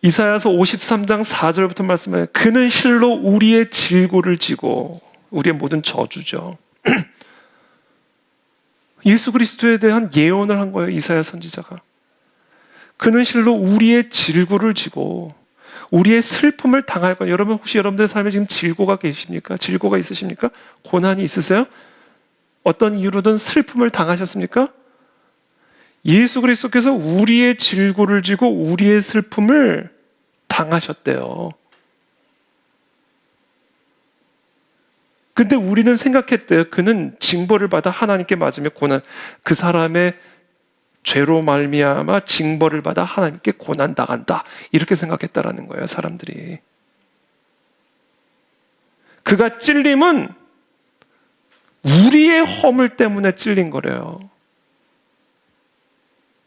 이사야서 53장 4절부터 말씀해 그는 실로 우리의 질고를 지고 우리의 모든 저주죠. 예수 그리스도에 대한 예언을 한 거예요, 이사야 선지자가. 그는 실로 우리의 질고를 지고 우리의 슬픔을 당할 거예요. 여러분 혹시 여러분들의 삶에 지금 질고가 계십니까? 질고가 있으십니까? 고난이 있으세요? 어떤 이유로든 슬픔을 당하셨습니까? 예수 그리스도께서 우리의 질고를 지고 우리의 슬픔을 당하셨대요. 근데 우리는 생각했대요. 그는 징벌을 받아 하나님께 맞으며 고난, 그 사람의 죄로 말미암아 징벌을 받아 하나님께 고난 당한다. 이렇게 생각했다라는 거예요, 사람들이. 그가 찔림은 우리의 허물 때문에 찔린 거래요.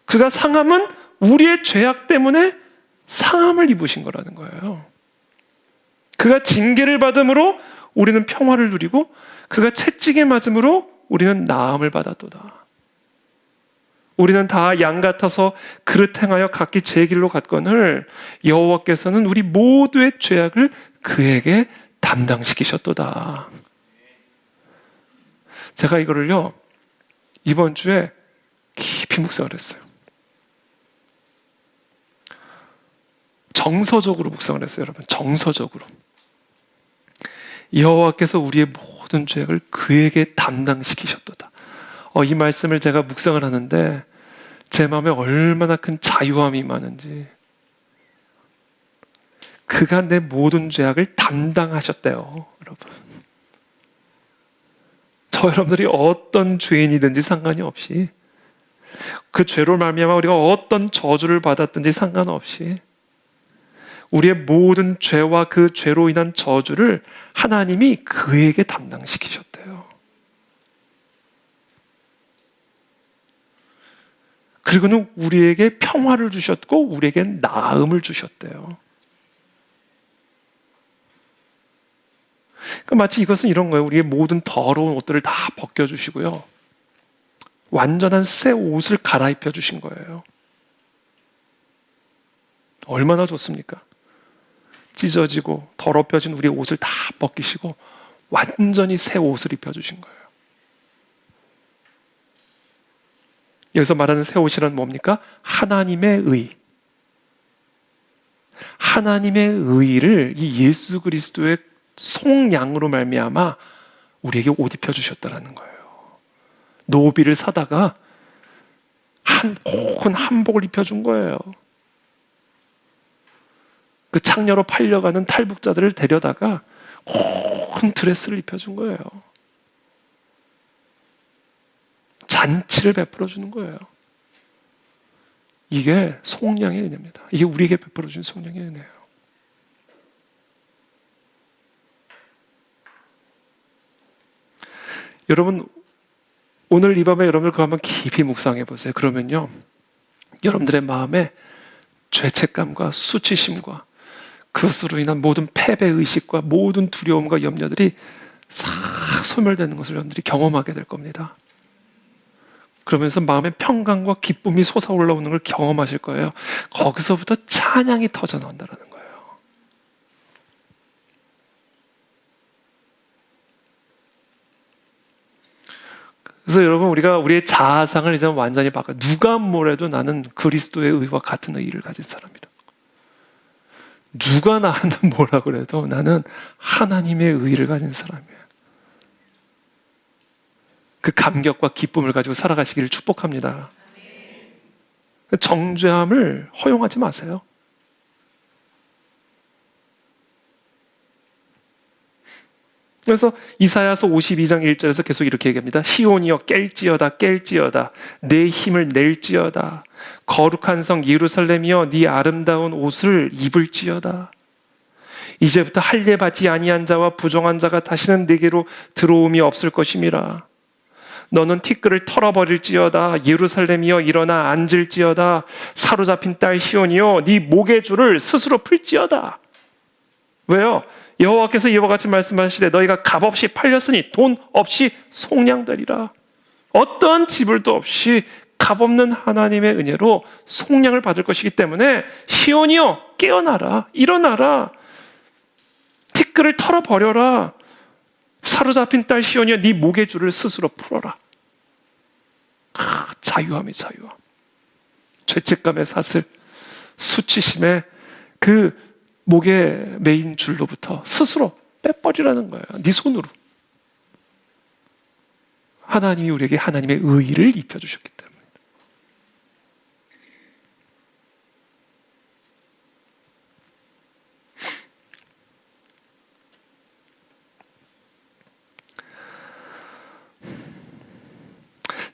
그가 상함은 우리의 죄악 때문에 상함을 입으신 거라는 거예요. 그가 징계를 받음으로 우리는 평화를 누리고 그가 채찍에 맞음으로 우리는 나음을 받았도다. 우리는 다 양 같아서 그릇 행하여 각기 제 길로 갔거늘 여호와께서는 우리 모두의 죄악을 그에게 담당시키셨도다. 제가 이거를요 이번 주에 깊이 묵상을 했어요. 정서적으로 묵상을 했어요, 여러분. 정서적으로. 여호와께서 우리의 모든 죄악을 그에게 담당시키셨도다. 이 말씀을 제가 묵상을 하는데 제 마음에 얼마나 큰 자유함이 많은지. 그가 내 모든 죄악을 담당하셨대요, 여러분. 저 여러분들이 어떤 죄인이든지 상관이 없이, 그 죄로 말미암아 우리가 어떤 저주를 받았든지 상관없이 우리의 모든 죄와 그 죄로 인한 저주를 하나님이 그에게 담당시키셨대요. 그리고는 우리에게 평화를 주셨고 우리에게 나음을 주셨대요. 그러니까 마치 이것은 이런 거예요. 우리의 모든 더러운 옷들을 다 벗겨주시고요, 완전한 새 옷을 갈아입혀 주신 거예요. 얼마나 좋습니까? 찢어지고 더럽혀진 우리의 옷을 다 벗기시고 완전히 새 옷을 입혀주신 거예요. 여기서 말하는 새 옷이란 뭡니까? 하나님의 의. 하나님의 의를 이 예수 그리스도의 속량으로 말미암아 우리에게 옷 입혀주셨다는 거예요. 노비를 사다가 큰 한복을 입혀준 거예요. 그 창녀로 팔려가는 탈북자들을 데려다가 큰 드레스를 입혀준 거예요. 잔치를 베풀어 주는 거예요. 이게 속량의 은혜입니다. 이게 우리에게 베풀어 준 속량의 은혜예요. 여러분, 오늘 이 밤에 여러분들 그거 한번 깊이 묵상해 보세요. 그러면요, 여러분들의 마음에 죄책감과 수치심과 그것으로 인한 모든 패배의식과 모든 두려움과 염려들이 싹 소멸되는 것을 여러분들이 경험하게 될 겁니다. 그러면서 마음의 평강과 기쁨이 솟아올라오는 걸 경험하실 거예요. 거기서부터 찬양이 터져 나온다는 거예요. 그래서 여러분, 우리가 우리의 자아상을 이제 완전히 바꿔. 누가 뭐래도 나는 그리스도의 의와 같은 의를 가진 사람이다. 누가 나한테 뭐라 그래도 나는 하나님의 의를 가진 사람이에요. 그 감격과 기쁨을 가지고 살아가시기를 축복합니다. 정죄함을 허용하지 마세요. 그래서 이사야서 52장 1절에서 계속 이렇게 얘기합니다. 시온이여 깰지어다 깰지어다 내 힘을 낼지어다 거룩한 성 예루살렘이여 네 아름다운 옷을 입을지어다. 이제부터 할례 받지 아니한 자와 부정한 자가 다시는 내게로 들어옴이 없을 것임이라. 너는 티끌을 털어버릴지어다. 예루살렘이여 일어나 앉을지어다. 사로잡힌 딸 시온이여 네 목의 줄을 스스로 풀지어다. 왜요? 여호와께서 이와 같이 말씀하시되 너희가 값없이 팔렸으니 돈 없이 속량되리라. 어떠한 지불도 없이 값없는 하나님의 은혜로 속량을 받을 것이기 때문에 시온이여 깨어나라. 일어나라. 티끌을 털어버려라. 사로잡힌 딸 시온이여 네 목의 줄을 스스로 풀어라. 자유함이 자유함. 죄책감의 사슬, 수치심의 그 목에 매인 줄로부터 스스로 빼버리라는 거예요. 네 손으로. 하나님이 우리에게 하나님의 의의를 입혀주셨기 때문에.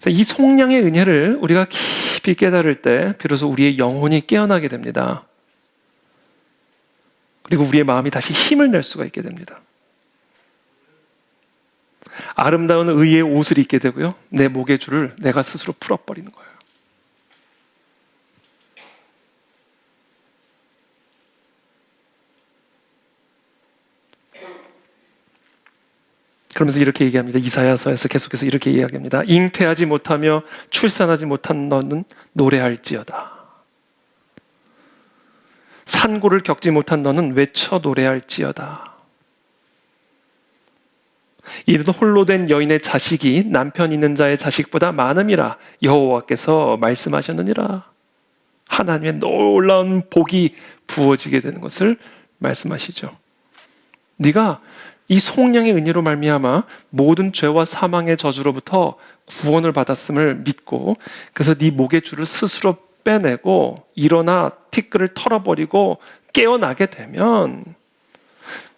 이 속량의 은혜를 우리가 깊이 깨달을 때 비로소 우리의 영혼이 깨어나게 됩니다. 그리고 우리의 마음이 다시 힘을 낼 수가 있게 됩니다. 아름다운 의의 옷을 입게 되고요. 내 목의 줄을 내가 스스로 풀어버리는 거예요. 그러면서 이렇게 얘기합니다. 이사야서에서 계속해서 이렇게 이야기합니다. 잉태하지 못하며 출산하지 못한 너는 노래할지어다. 산고를 겪지 못한 너는 외쳐 노래할지어다. 이르도 홀로 된 여인의 자식이 남편 있는 자의 자식보다 많음이라 여호와께서 말씀하셨느니라. 하나님의 놀라운 복이 부어지게 되는 것을 말씀하시죠. 네가 이 속량의 은혜로 말미암아 모든 죄와 사망의 저주로부터 구원을 받았음을 믿고 그래서 네 목의 줄을 스스로 빼내고 일어나 티끌을 털어버리고 깨어나게 되면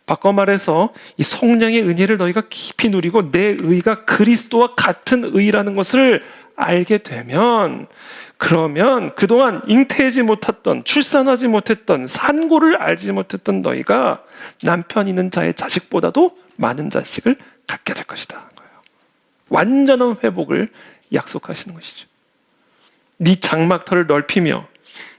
바꿔 말해서 이 속량의 은혜를 너희가 깊이 누리고 내 의가 그리스도와 같은 의라는 것을 알게 되면 그러면 그동안 잉태하지 못했던 출산하지 못했던 산고를 알지 못했던 너희가 남편 있는 자의 자식보다도 많은 자식을 갖게 될 것이다. 완전한 회복을 약속하시는 것이죠. 네 장막터를 넓히며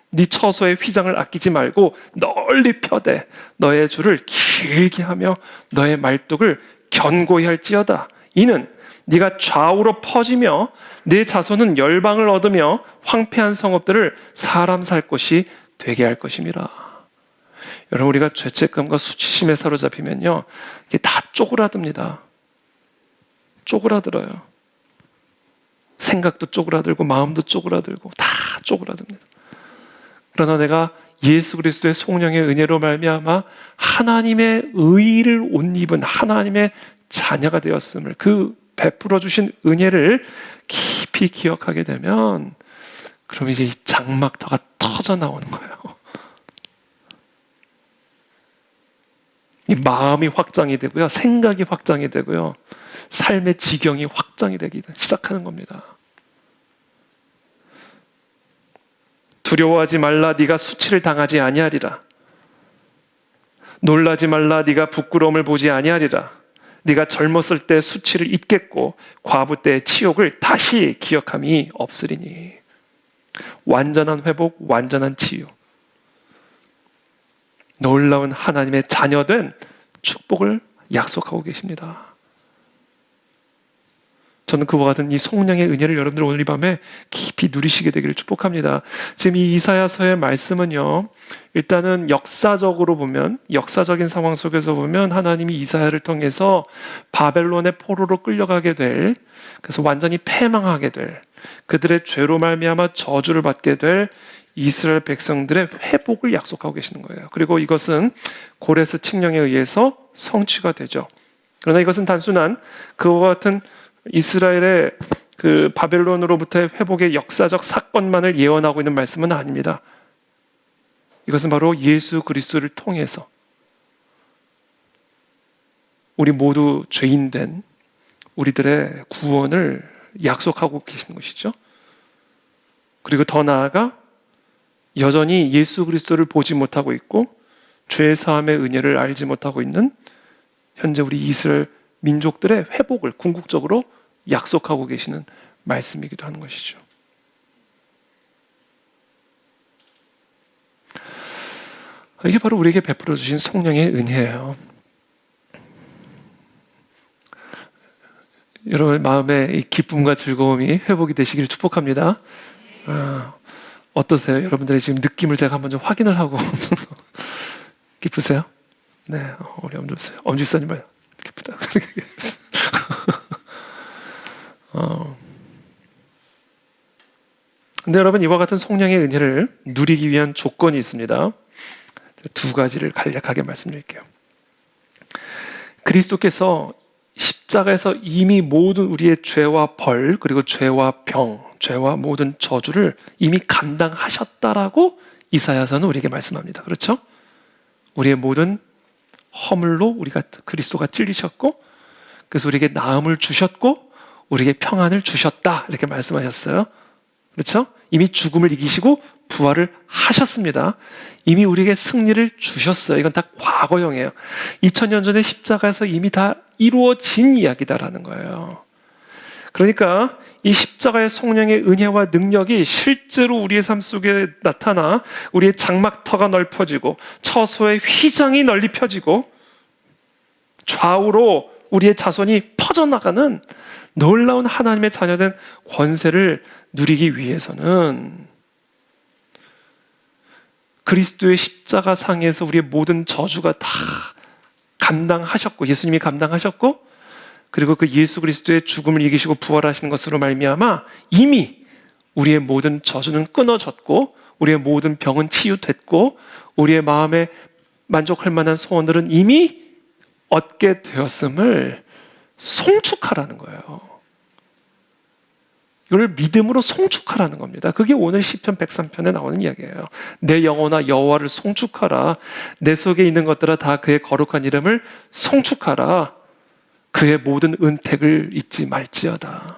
네 처소의 휘장을 아끼지 말고 널리 펴되 너의 줄을 길게 하며 너의 말뚝을 견고히 할지어다. 이는 네가 좌우로 퍼지며 네 자손은 열방을 얻으며 황폐한 성읍들을 사람 살 곳이 되게 할 것임이라. 여러분 우리가 죄책감과 수치심에 사로잡히면요 이게 다 쪼그라듭니다. 쪼그라들어요. 생각도 쪼그라들고 마음도 쪼그라들고 다 쪼그라듭니다. 그러나 내가 예수 그리스도의 성령의 은혜로 말미암아 하나님의 의를 옷 입은 하나님의 자녀가 되었음을 그 베풀어 주신 은혜를 깊이 기억하게 되면 그럼 이제 이 장막터가 터져 나오는 거예요. 이 마음이 확장이 되고요. 생각이 확장이 되고요. 삶의 지경이 확장이 되기 시작하는 겁니다. 두려워하지 말라. 네가 수치를 당하지 아니하리라. 놀라지 말라. 네가 부끄러움을 보지 아니하리라. 네가 젊었을 때 수치를 잊겠고 과부 때의 치욕을 다시 기억함이 없으리니. 완전한 회복, 완전한 치유. 놀라운 하나님의 자녀된 축복을 약속하고 계십니다. 저는 그와 같은 이 성령의 은혜를 여러분들 오늘 이 밤에 깊이 누리시게 되기를 축복합니다. 지금 이 이사야서의 말씀은요, 일단은 역사적으로 보면, 역사적인 상황 속에서 보면 하나님이 이사야를 통해서 바벨론의 포로로 끌려가게 될, 그래서 완전히 패망하게 될, 그들의 죄로 말미암아 저주를 받게 될 이스라엘 백성들의 회복을 약속하고 계시는 거예요. 그리고 이것은 고레스 칙령에 의해서 성취가 되죠. 그러나 이것은 단순한 그와 같은 이스라엘의 그 바벨론으로부터의 회복의 역사적 사건만을 예언하고 있는 말씀은 아닙니다. 이것은 바로 예수 그리스도를 통해서 우리 모두 죄인된 우리들의 구원을 약속하고 계시는 것이죠. 그리고 더 나아가 여전히 예수 그리스도를 보지 못하고 있고 죄 사함의 은혜를 알지 못하고 있는 현재 우리 이스라엘 민족들의 회복을 궁극적으로 약속하고 계시는 말씀이기도 하는 것이죠. 이게 바로 우리에게 베풀어 주신 성령의 은혜예요. 여러분 마음의 이 기쁨과 즐거움이 회복이 되시기를 축복합니다. 어떠세요? 여러분들의 지금 느낌을 제가 한번 좀 확인을 하고 기쁘세요? 네, 우리 엄지사님 말 기쁘다. 근데 여러분 이와 같은 성령의 은혜를 누리기 위한 조건이 있습니다. 두 가지를 간략하게 말씀드릴게요. 그리스도께서 십자가에서 이미 모든 우리의 죄와 벌, 그리고 죄와 병, 죄와 모든 저주를 이미 감당하셨다라고 이사야서는 우리에게 말씀합니다. 그렇죠? 우리의 모든 허물로 그리스도가 찔리셨고, 그래서 우리에게 나음을 주셨고 우리에게 평안을 주셨다 이렇게 말씀하셨어요. 그렇죠? 이미 죽음을 이기시고 부활을 하셨습니다. 이미 우리에게 승리를 주셨어요. 이건 다 과거형이에요. 2000년 전에 십자가에서 이미 다 이루어진 이야기다라는 거예요. 그러니까 이 십자가의 성령의 은혜와 능력이 실제로 우리의 삶 속에 나타나 우리의 장막터가 넓혀지고 처소의 휘장이 널리 펴지고 좌우로 우리의 자손이 퍼져나가는 놀라운 하나님의 자녀된 권세를 누리기 위해서는 그리스도의 십자가 상에서 우리의 모든 저주가 다 감당하셨고, 예수님이 감당하셨고, 그리고 그 예수 그리스도의 죽음을 이기시고 부활하신 것으로 말미암아 이미 우리의 모든 저주는 끊어졌고, 우리의 모든 병은 치유됐고, 우리의 마음에 만족할 만한 소원들은 이미 얻게 되었음을 송축하라는 거예요. 이걸 믿음으로 송축하라는 겁니다. 그게 오늘 시편 103편에 나오는 이야기예요. 내 영혼아 여호와를 송축하라. 내 속에 있는 것들아 다 그의 거룩한 이름을 송축하라. 그의 모든 은택을 잊지 말지어다.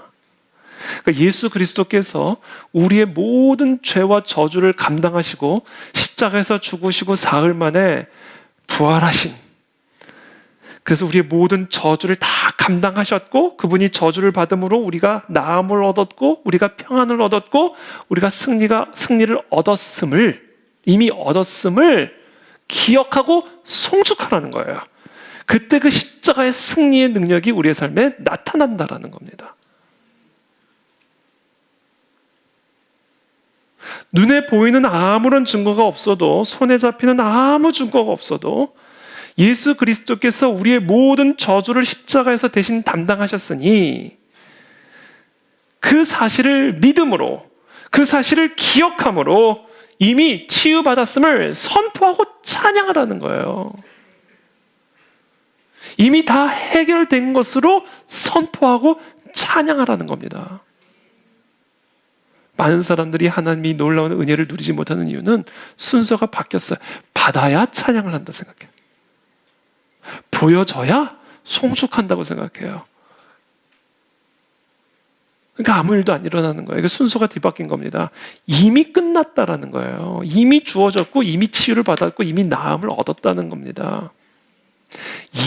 그러니까 예수 그리스도께서 우리의 모든 죄와 저주를 감당하시고 십자가에서 죽으시고 사흘 만에 부활하신, 그래서 우리의 모든 저주를 다 감당하셨고 그분이 저주를 받음으로 우리가 나음을 얻었고 우리가 평안을 얻었고 우리가 승리를 얻었음을, 이미 얻었음을 기억하고 송축하라는 거예요. 그때 그 십자가의 승리의 능력이 우리의 삶에 나타난다라는 겁니다. 눈에 보이는 아무런 증거가 없어도, 손에 잡히는 아무 증거가 없어도 예수 그리스도께서 우리의 모든 저주를 십자가에서 대신 담당하셨으니 그 사실을 믿음으로, 그 사실을 기억함으로 이미 치유받았음을 선포하고 찬양하라는 거예요. 이미 다 해결된 것으로 선포하고 찬양하라는 겁니다. 많은 사람들이 하나님이 놀라운 은혜를 누리지 못하는 이유는 순서가 바뀌었어요. 받아야 찬양을 한다 생각해요. 보여져야 송축한다고 생각해요. 그러니까 아무 일도 안 일어나는 거예요. 그 순서가 뒤바뀐 겁니다. 이미 끝났다라는 거예요. 이미 주어졌고 이미 치유를 받았고 이미 나음을 얻었다는 겁니다.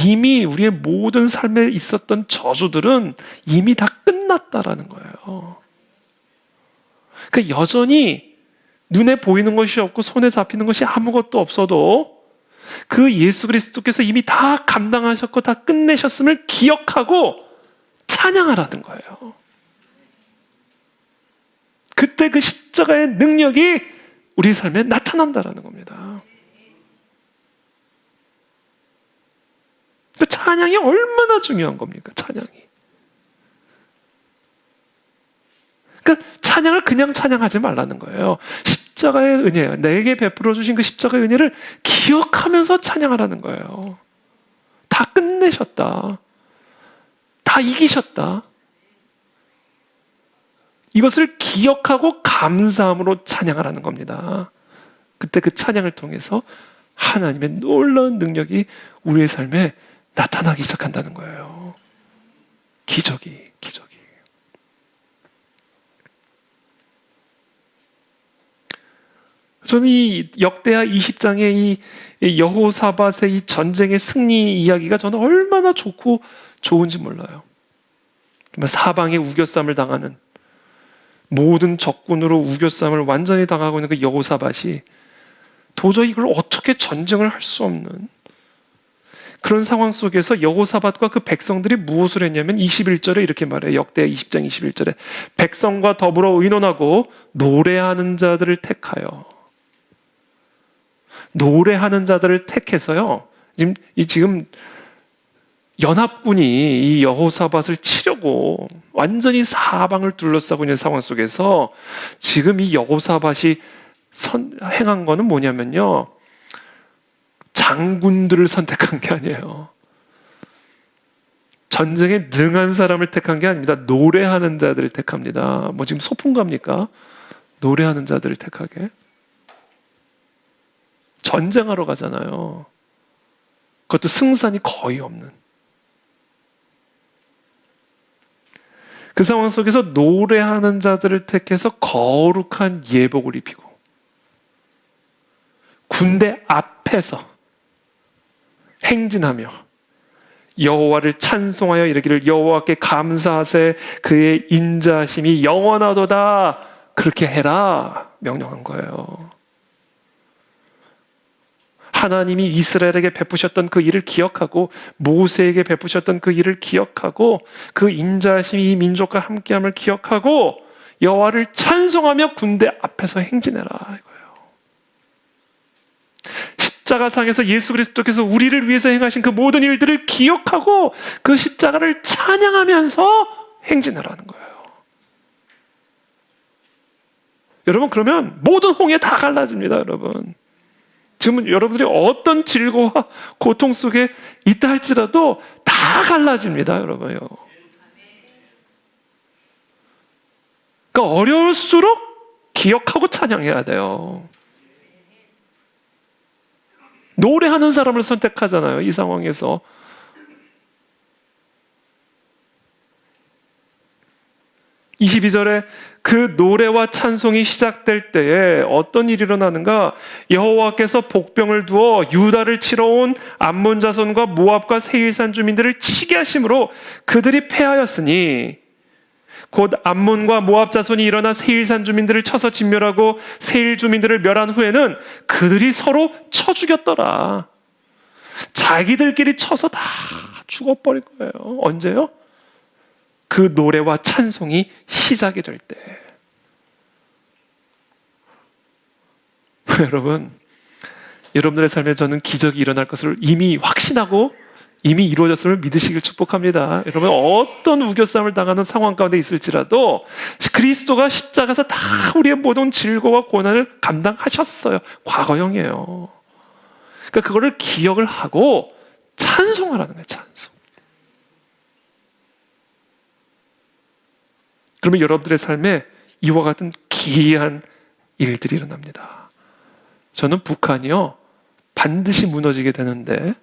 이미 우리의 모든 삶에 있었던 저주들은 이미 다 끝났다라는 거예요. 그러니까 여전히 눈에 보이는 것이 없고 손에 잡히는 것이 아무것도 없어도 그 예수 그리스도께서 이미 다 감당하셨고 다 끝내셨음을 기억하고 찬양하라는 거예요. 그때 그 십자가의 능력이 우리 삶에 나타난다라는 겁니다. 그 찬양이 얼마나 중요한 겁니까? 찬양이. 그러니까 찬양을 그냥 찬양하지 말라는 거예요. 십자가의 은혜, 내게 베풀어 주신 그 십자가의 은혜를 기억하면서 찬양하라는 거예요. 다 끝내셨다. 다 이기셨다. 이것을 기억하고 감사함으로 찬양하라는 겁니다. 그때 그 찬양을 통해서 하나님의 놀라운 능력이 우리의 삶에 나타나기 시작한다는 거예요. 기적이. 저는 이 역대하 20장의 이 여호사밧의 이 전쟁의 승리 이야기가 저는 얼마나 좋고 좋은지 몰라요. 정말 사방에 우겨쌈을 당하는, 모든 적군으로 우겨쌈을 완전히 당하고 있는 그 여호사밧이 도저히 이걸 어떻게 전쟁을 할 수 없는 그런 상황 속에서 여호사밧과 그 백성들이 무엇을 했냐면 21절에 이렇게 말해요. 역대 20장 21절에 백성과 더불어 의논하고 노래하는 자들을 택하여, 노래하는 자들을 택해서요. 지금 연합군이 이 여호사밧을 치려고 완전히 사방을 둘러싸고 있는 상황 속에서 지금 이 여호사밧이 행한 거는 뭐냐면요, 장군들을 선택한 게 아니에요. 전쟁에 능한 사람을 택한 게 아닙니다. 노래하는 자들을 택합니다. 뭐 지금 소풍갑니까? 노래하는 자들을 택하게. 전쟁하러 가잖아요. 그것도 승산이 거의 없는. 그 상황 속에서 노래하는 자들을 택해서 거룩한 예복을 입히고 군대 앞에서 행진하며 여호와를 찬송하여 이르기를 여호와께 감사하세 그의 인자하심이 영원하도다, 그렇게 해라 명령한 거예요. 하나님이 이스라엘에게 베푸셨던 그 일을 기억하고 모세에게 베푸셨던 그 일을 기억하고 그 인자하심이 이 민족과 함께함을 기억하고 여호와를 찬송하며 군대 앞에서 행진해라 이거예요. 십자가상에서 예수 그리스도께서 우리를 위해서 행하신 그 모든 일들을 기억하고 그 십자가를 찬양하면서 행진하라는 거예요. 여러분, 그러면 모든 홍해 다 갈라집니다. 여러분, 지금 여러분들이 어떤 질고와 고통 속에 있다 할지라도 다 갈라집니다. 여러분요. 그러니까 어려울수록 기억하고 찬양해야 돼요. 노래하는 사람을 선택하잖아요. 이 상황에서. (22절에) 그 노래와 찬송이 시작될 때에 어떤 일이 일어나는가? 여호와께서 복병을 두어 유다를 치러 온 암몬 자손과 모압과 세일산 주민들을 치게 하심으로 그들이 패하였으니, 곧 암몬과 모압 자손이 일어나 세일산 주민들을 쳐서 진멸하고 세일 주민들을 멸한 후에는 그들이 서로 쳐 죽였더라. 자기들끼리 쳐서 다 죽어버릴 거예요. 언제요? 그 노래와 찬송이 시작이 될 때. 여러분, 여러분들의 삶에 저는 기적이 일어날 것을 이미 확신하고 이미 이루어졌음을 믿으시길 축복합니다. 여러분, 어떤 우겨쌈을 당하는 상황 가운데 있을지라도 그리스도가 십자가에서 다 우리의 모든 질고와 고난을 감당하셨어요. 과거형이에요. 그러니까 그거를 기억을 하고 찬송하라는 거예요. 찬송. 그러면 여러분들의 삶에 이와 같은 기이한 일들이 일어납니다. 저는 북한이요, 반드시 무너지게 되는데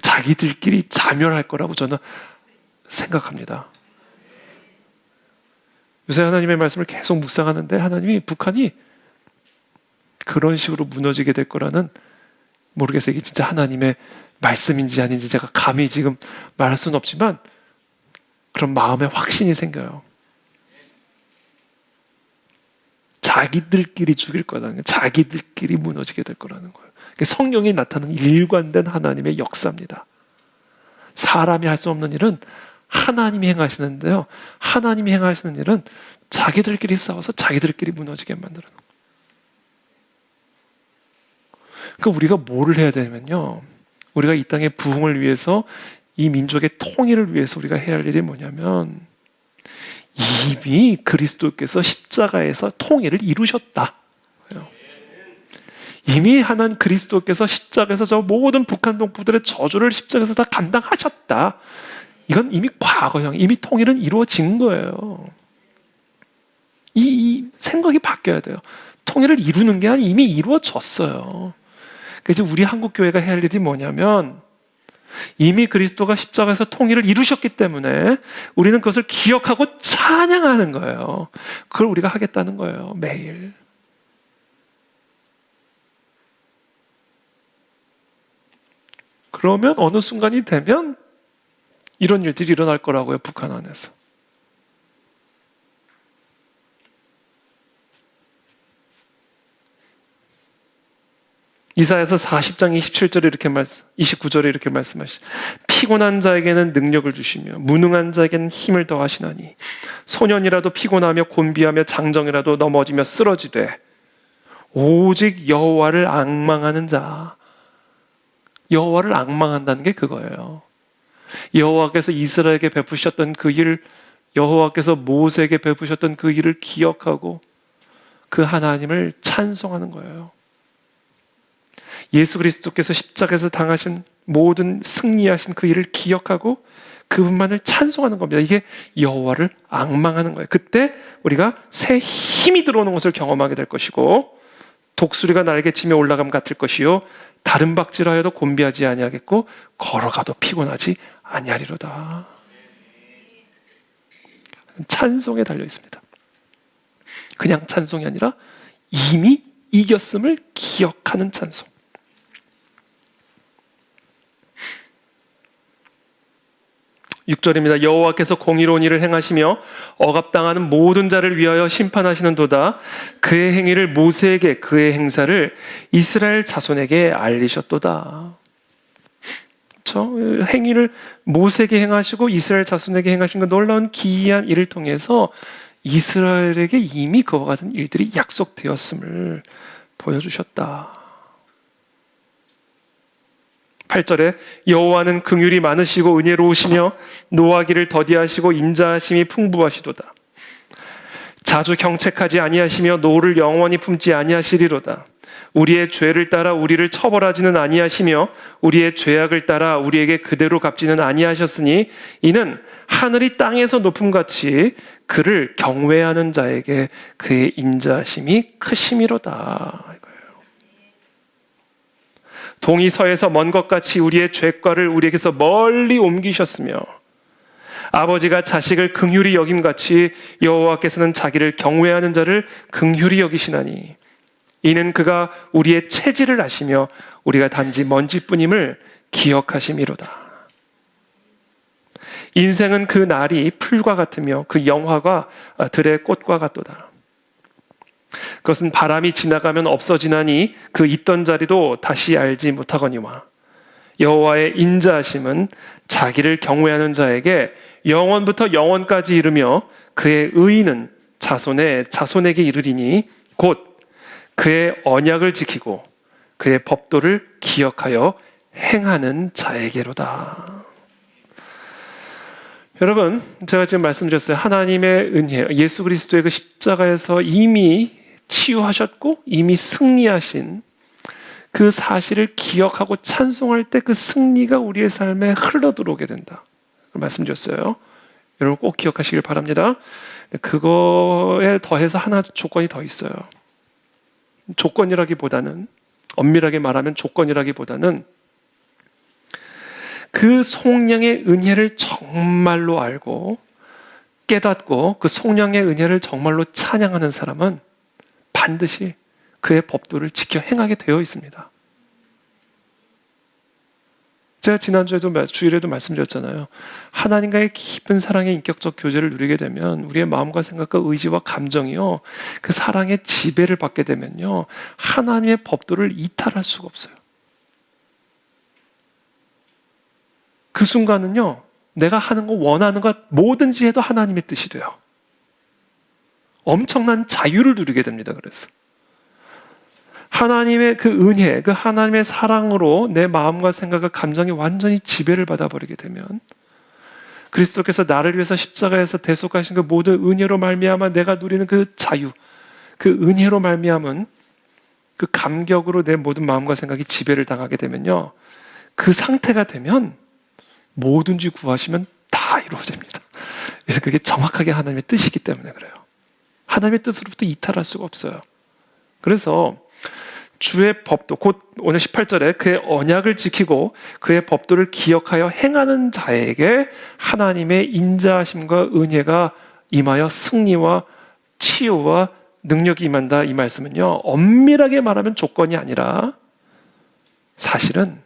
자기들끼리 자멸할 거라고 저는 생각합니다. 요새 하나님의 말씀을 계속 묵상하는데 하나님이 북한이 그런 식으로 무너지게 될 거라는, 모르겠어요. 이게 진짜 하나님의 말씀인지 아닌지 제가 감히 지금 말할 수는 없지만 그런 마음의 확신이 생겨요. 자기들끼리 죽일 거라는 거예요. 자기들끼리 무너지게 될 거라는 거예요. 성령이 나타나는 일관된 하나님의 역사입니다. 사람이 할 수 없는 일은 하나님이 행하시는데요, 하나님이 행하시는 일은 자기들끼리 싸워서 자기들끼리 무너지게 만드는 거예요. 그러니까 우리가 뭐를 해야 되냐면요, 우리가 이 땅의 부흥을 위해서, 이 민족의 통일을 위해서 우리가 해야 할 일이 뭐냐면, 이미 그리스도께서 십자가에서 통일을 이루셨다. 이미 하나님 그리스도께서 십자가에서 저 모든 북한 동포들의 저주를 십자가에서 다 감당하셨다. 이건 이미 과거형, 이미 통일은 이루어진 거예요. 이 생각이 바뀌어야 돼요. 통일을 이루는 게 아니라 이미 이루어졌어요. 그래서 우리 한국교회가 해야 할 일이 뭐냐면, 이미 그리스도가 십자가에서 통일을 이루셨기 때문에 우리는 그것을 기억하고 찬양하는 거예요. 그걸 우리가 하겠다는 거예요. 매일. 그러면 어느 순간이 되면 이런 일들이 일어날 거라고요, 북한 안에서. 이사야서 40장 29절에 이렇게 말씀하시죠. 피곤한 자에게는 능력을 주시며 무능한 자에게는 힘을 더하시나니 소년이라도 피곤하며 곤비하며 장정이라도 넘어지며 쓰러지되 오직 여호와를 앙망하는 자. 여호와를 앙망한다는 게 그거예요. 여호와께서 이스라엘에게 베푸셨던 그 일, 여호와께서 모세에게 베푸셨던 그 일을 기억하고 그 하나님을 찬송하는 거예요. 예수 그리스도께서 십자가에서 당하신 모든 승리하신 그 일을 기억하고 그분만을 찬송하는 겁니다. 이게 여호와를 앙망하는 거예요. 그때 우리가 새 힘이 들어오는 것을 경험하게 될 것이고 독수리가 날개치며 올라감 같을 것이요 다른 박질하여도 곤비하지 아니하겠고 걸어가도 피곤하지 아니하리로다. 찬송에 달려 있습니다. 그냥 찬송이 아니라 이미 이겼음을 기억하는 찬송. 6절입니다. 여호와께서 공의로운 일을 행하시며 억압당하는 모든 자를 위하여 심판하시는도다. 그의 행위를 모세에게 그의 행사를 이스라엘 자손에게 알리셨도다. 그렇죠? 행위를 모세에게 행하시고 이스라엘 자손에게 행하신 그 놀라운 기이한 일을 통해서 이스라엘에게 이미 그와 같은 일들이 약속되었음을 보여주셨다. 8절에 여호와는 긍휼이 많으시고 은혜로우시며 노하기를 더디하시고 인자하심이 풍부하시도다. 자주 경책하지 아니하시며 노를 영원히 품지 아니하시리로다. 우리의 죄를 따라 우리를 처벌하지는 아니하시며 우리의 죄악을 따라 우리에게 그대로 갚지는 아니하셨으니 이는 하늘이 땅에서 높음같이 그를 경외하는 자에게 그의 인자하심이 크심이로다. 동이 서에서 먼 것 같이 우리의 죄과를 우리에게서 멀리 옮기셨으며 아버지가 자식을 긍휼히 여김같이 여호와께서는 자기를 경외하는 자를 긍휼히 여기시나니 이는 그가 우리의 체질을 아시며 우리가 단지 먼지뿐임을 기억하심이로다. 인생은 그 날이 풀과 같으며 그 영화가 들의 꽃과 같도다. 그것은 바람이 지나가면 없어지나니 그 있던 자리도 다시 알지 못하거니와 여호와의 인자하심은 자기를 경외하는 자에게 영원부터 영원까지 이르며 그의 의는 자손의 자손에게 이르리니 곧 그의 언약을 지키고 그의 법도를 기억하여 행하는 자에게로다. 여러분, 제가 지금 말씀드렸어요. 하나님의 은혜, 예수 그리스도의 그 십자가에서 이미 치유하셨고 이미 승리하신 그 사실을 기억하고 찬송할 때 그 승리가 우리의 삶에 흘러들어오게 된다. 말씀드렸어요. 여러분 꼭 기억하시길 바랍니다. 그거에 더해서 하나 조건이 더 있어요. 조건이라기보다는, 엄밀하게 말하면 조건이라기보다는 그 속량의 은혜를 정말로 알고 깨닫고 그 속량의 은혜를 정말로 찬양하는 사람은 반드시 그의 법도를 지켜 행하게 되어 있습니다. 제가 지난주에도 주일에도 말씀드렸잖아요. 하나님과의 깊은 사랑의 인격적 교제를 누리게 되면 우리의 마음과 생각과 의지와 감정이요 그 사랑의 지배를 받게 되면요 하나님의 법도를 이탈할 수가 없어요. 그 순간은요 내가 하는 거 원하는 것 뭐든지 해도 하나님의 뜻이 돼요. 엄청난 자유를 누리게 됩니다. 그래서 하나님의 그 은혜, 그 하나님의 사랑으로 내 마음과 생각과 감정이 완전히 지배를 받아버리게 되면 그리스도께서 나를 위해서 십자가에서 대속하신 그 모든 은혜로 말미암아 내가 누리는 그 자유, 그 은혜로 말미암은 그 감격으로 내 모든 마음과 생각이 지배를 당하게 되면요 그 상태가 되면 뭐든지 구하시면 다 이루어집니다. 그래서 그게 정확하게 하나님의 뜻이기 때문에 그래요. 하나님의 뜻으로부터 이탈할 수가 없어요. 그래서 주의 법도, 곧 오늘 18절에 그의 언약을 지키고 그의 법도를 기억하여 행하는 자에게 하나님의 인자하심과 은혜가 임하여 승리와 치유와 능력이 임한다. 이 말씀은요 엄밀하게 말하면 조건이 아니라 사실은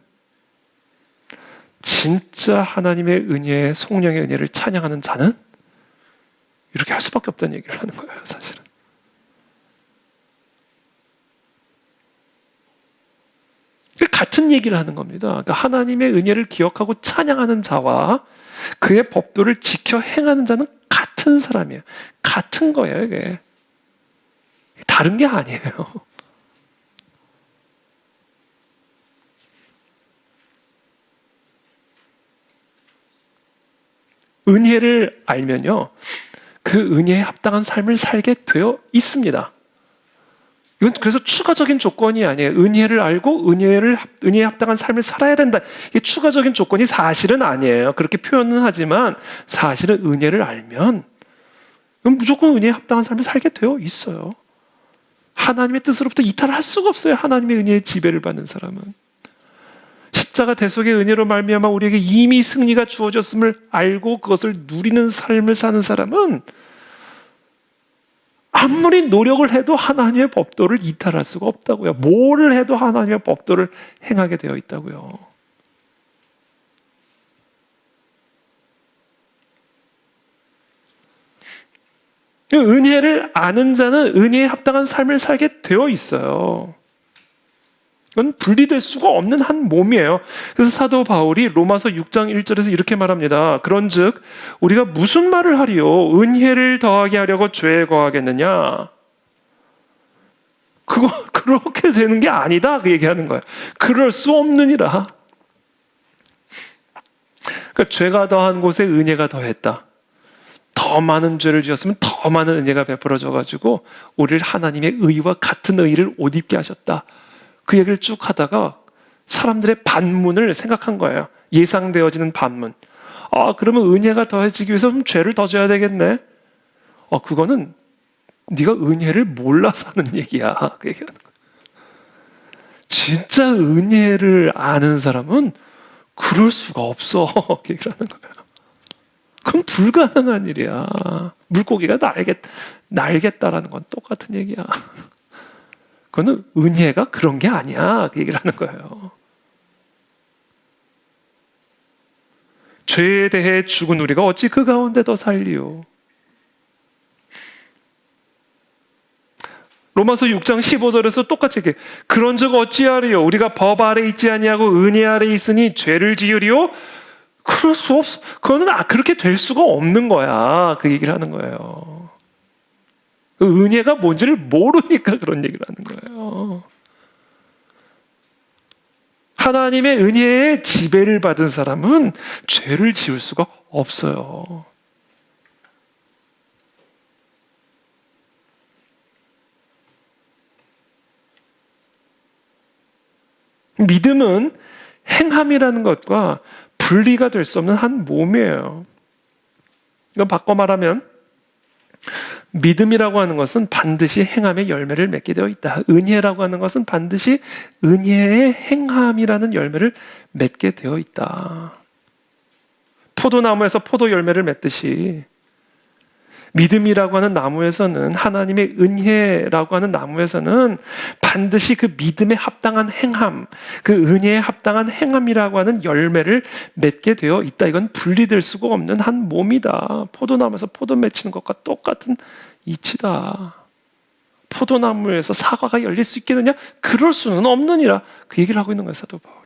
진짜 하나님의 은혜, 성령의 은혜를 찬양하는 자는 이렇게 할 수밖에 없다는 얘기를 하는 거예요, 사실은. 같은 얘기를 하는 겁니다. 그러니까 하나님의 은혜를 기억하고 찬양하는 자와 그의 법도를 지켜 행하는 자는 같은 사람이에요. 같은 거예요, 이게. 다른 게 아니에요. 은혜를 알면요, 그 은혜에 합당한 삶을 살게 되어 있습니다. 이건 그래서 추가적인 조건이 아니에요. 은혜를 알고 은혜에 합당한 삶을 살아야 된다. 이게 추가적인 조건이 사실은 아니에요. 그렇게 표현은 하지만 사실은 은혜를 알면 무조건 은혜에 합당한 삶을 살게 되어 있어요. 하나님의 뜻으로부터 이탈을 할 수가 없어요. 하나님의 은혜의 지배를 받는 사람은. 십자가 대속의 은혜로 말미암아 우리에게 이미 승리가 주어졌음을 알고 그것을 누리는 삶을 사는 사람은 아무리 노력을 해도 하나님의 법도를 이탈할 수가 없다고요. 뭐를 해도 하나님의 법도를 행하게 되어 있다고요. 은혜를 아는 자는 은혜에 합당한 삶을 살게 되어 있어요. 이건 분리될 수가 없는 한 몸이에요. 그래서 사도 바울이 로마서 6장 1절에서 이렇게 말합니다. 그런즉 우리가 무슨 말을 하리요? 은혜를 더하게 하려고 죄에 거하겠느냐? 그렇게 되는 게 아니다. 그 얘기하는 거예요. 그럴 수 없느니라. 그러니까 죄가 더한 곳에 은혜가 더했다. 더 많은 죄를 지었으면 더 많은 은혜가 베풀어져 가지고 우리를 하나님의 의와 같은 의를 옷 입게 하셨다. 그 얘기를 쭉 하다가 사람들의 반문을 생각한 거예요. 예상되어지는 반문. 그러면 은혜가 더해지기 위해서 좀 죄를 더 져야 되겠네. 그거는 네가 은혜를 몰라서 하는 얘기야. 그 얘기하는 거예요. 진짜 은혜를 아는 사람은 그럴 수가 없어. 그 얘기를 하는 거예요. 그건 불가능한 일이야. 물고기가 날겠다라는 건 똑같은 얘기야. 그거는 은혜가 그런 게 아니야. 그 얘기를 하는 거예요. 죄에 대해 죽은 우리가 어찌 그 가운데 더 살리요. 로마서 6장 15절에서 똑같이 얘기해. 그런즉 어찌하리요? 우리가 법 아래 있지 아니하고 은혜 아래 있으니 죄를 지으리요? 그럴 수 없어. 그거는 그렇게 될 수가 없는 거야. 그 얘기를 하는 거예요. 은혜가 뭔지를 모르니까 그런 얘기를 하는 거예요. 하나님의 은혜에 지배를 받은 사람은 죄를 지을 수가 없어요. 믿음은 행함이라는 것과 분리가 될 수 없는 한 몸이에요. 이건 바꿔 말하면 믿음이라고 하는 것은 반드시 행함의 열매를 맺게 되어 있다. 은혜라고 하는 것은 반드시 은혜의 행함이라는 열매를 맺게 되어 있다. 포도나무에서 포도 열매를 맺듯이 믿음이라고 하는 나무에서는, 하나님의 은혜라고 하는 나무에서는 반드시 그 믿음에 합당한 행함, 그 은혜에 합당한 행함이라고 하는 열매를 맺게 되어 있다. 이건 분리될 수가 없는 한 몸이다. 포도나무에서 포도 맺히는 것과 똑같은 이치다. 포도나무에서 사과가 열릴 수 있겠느냐? 그럴 수는 없느니라. 그 얘기를 하고 있는 거예요, 사도 바울이.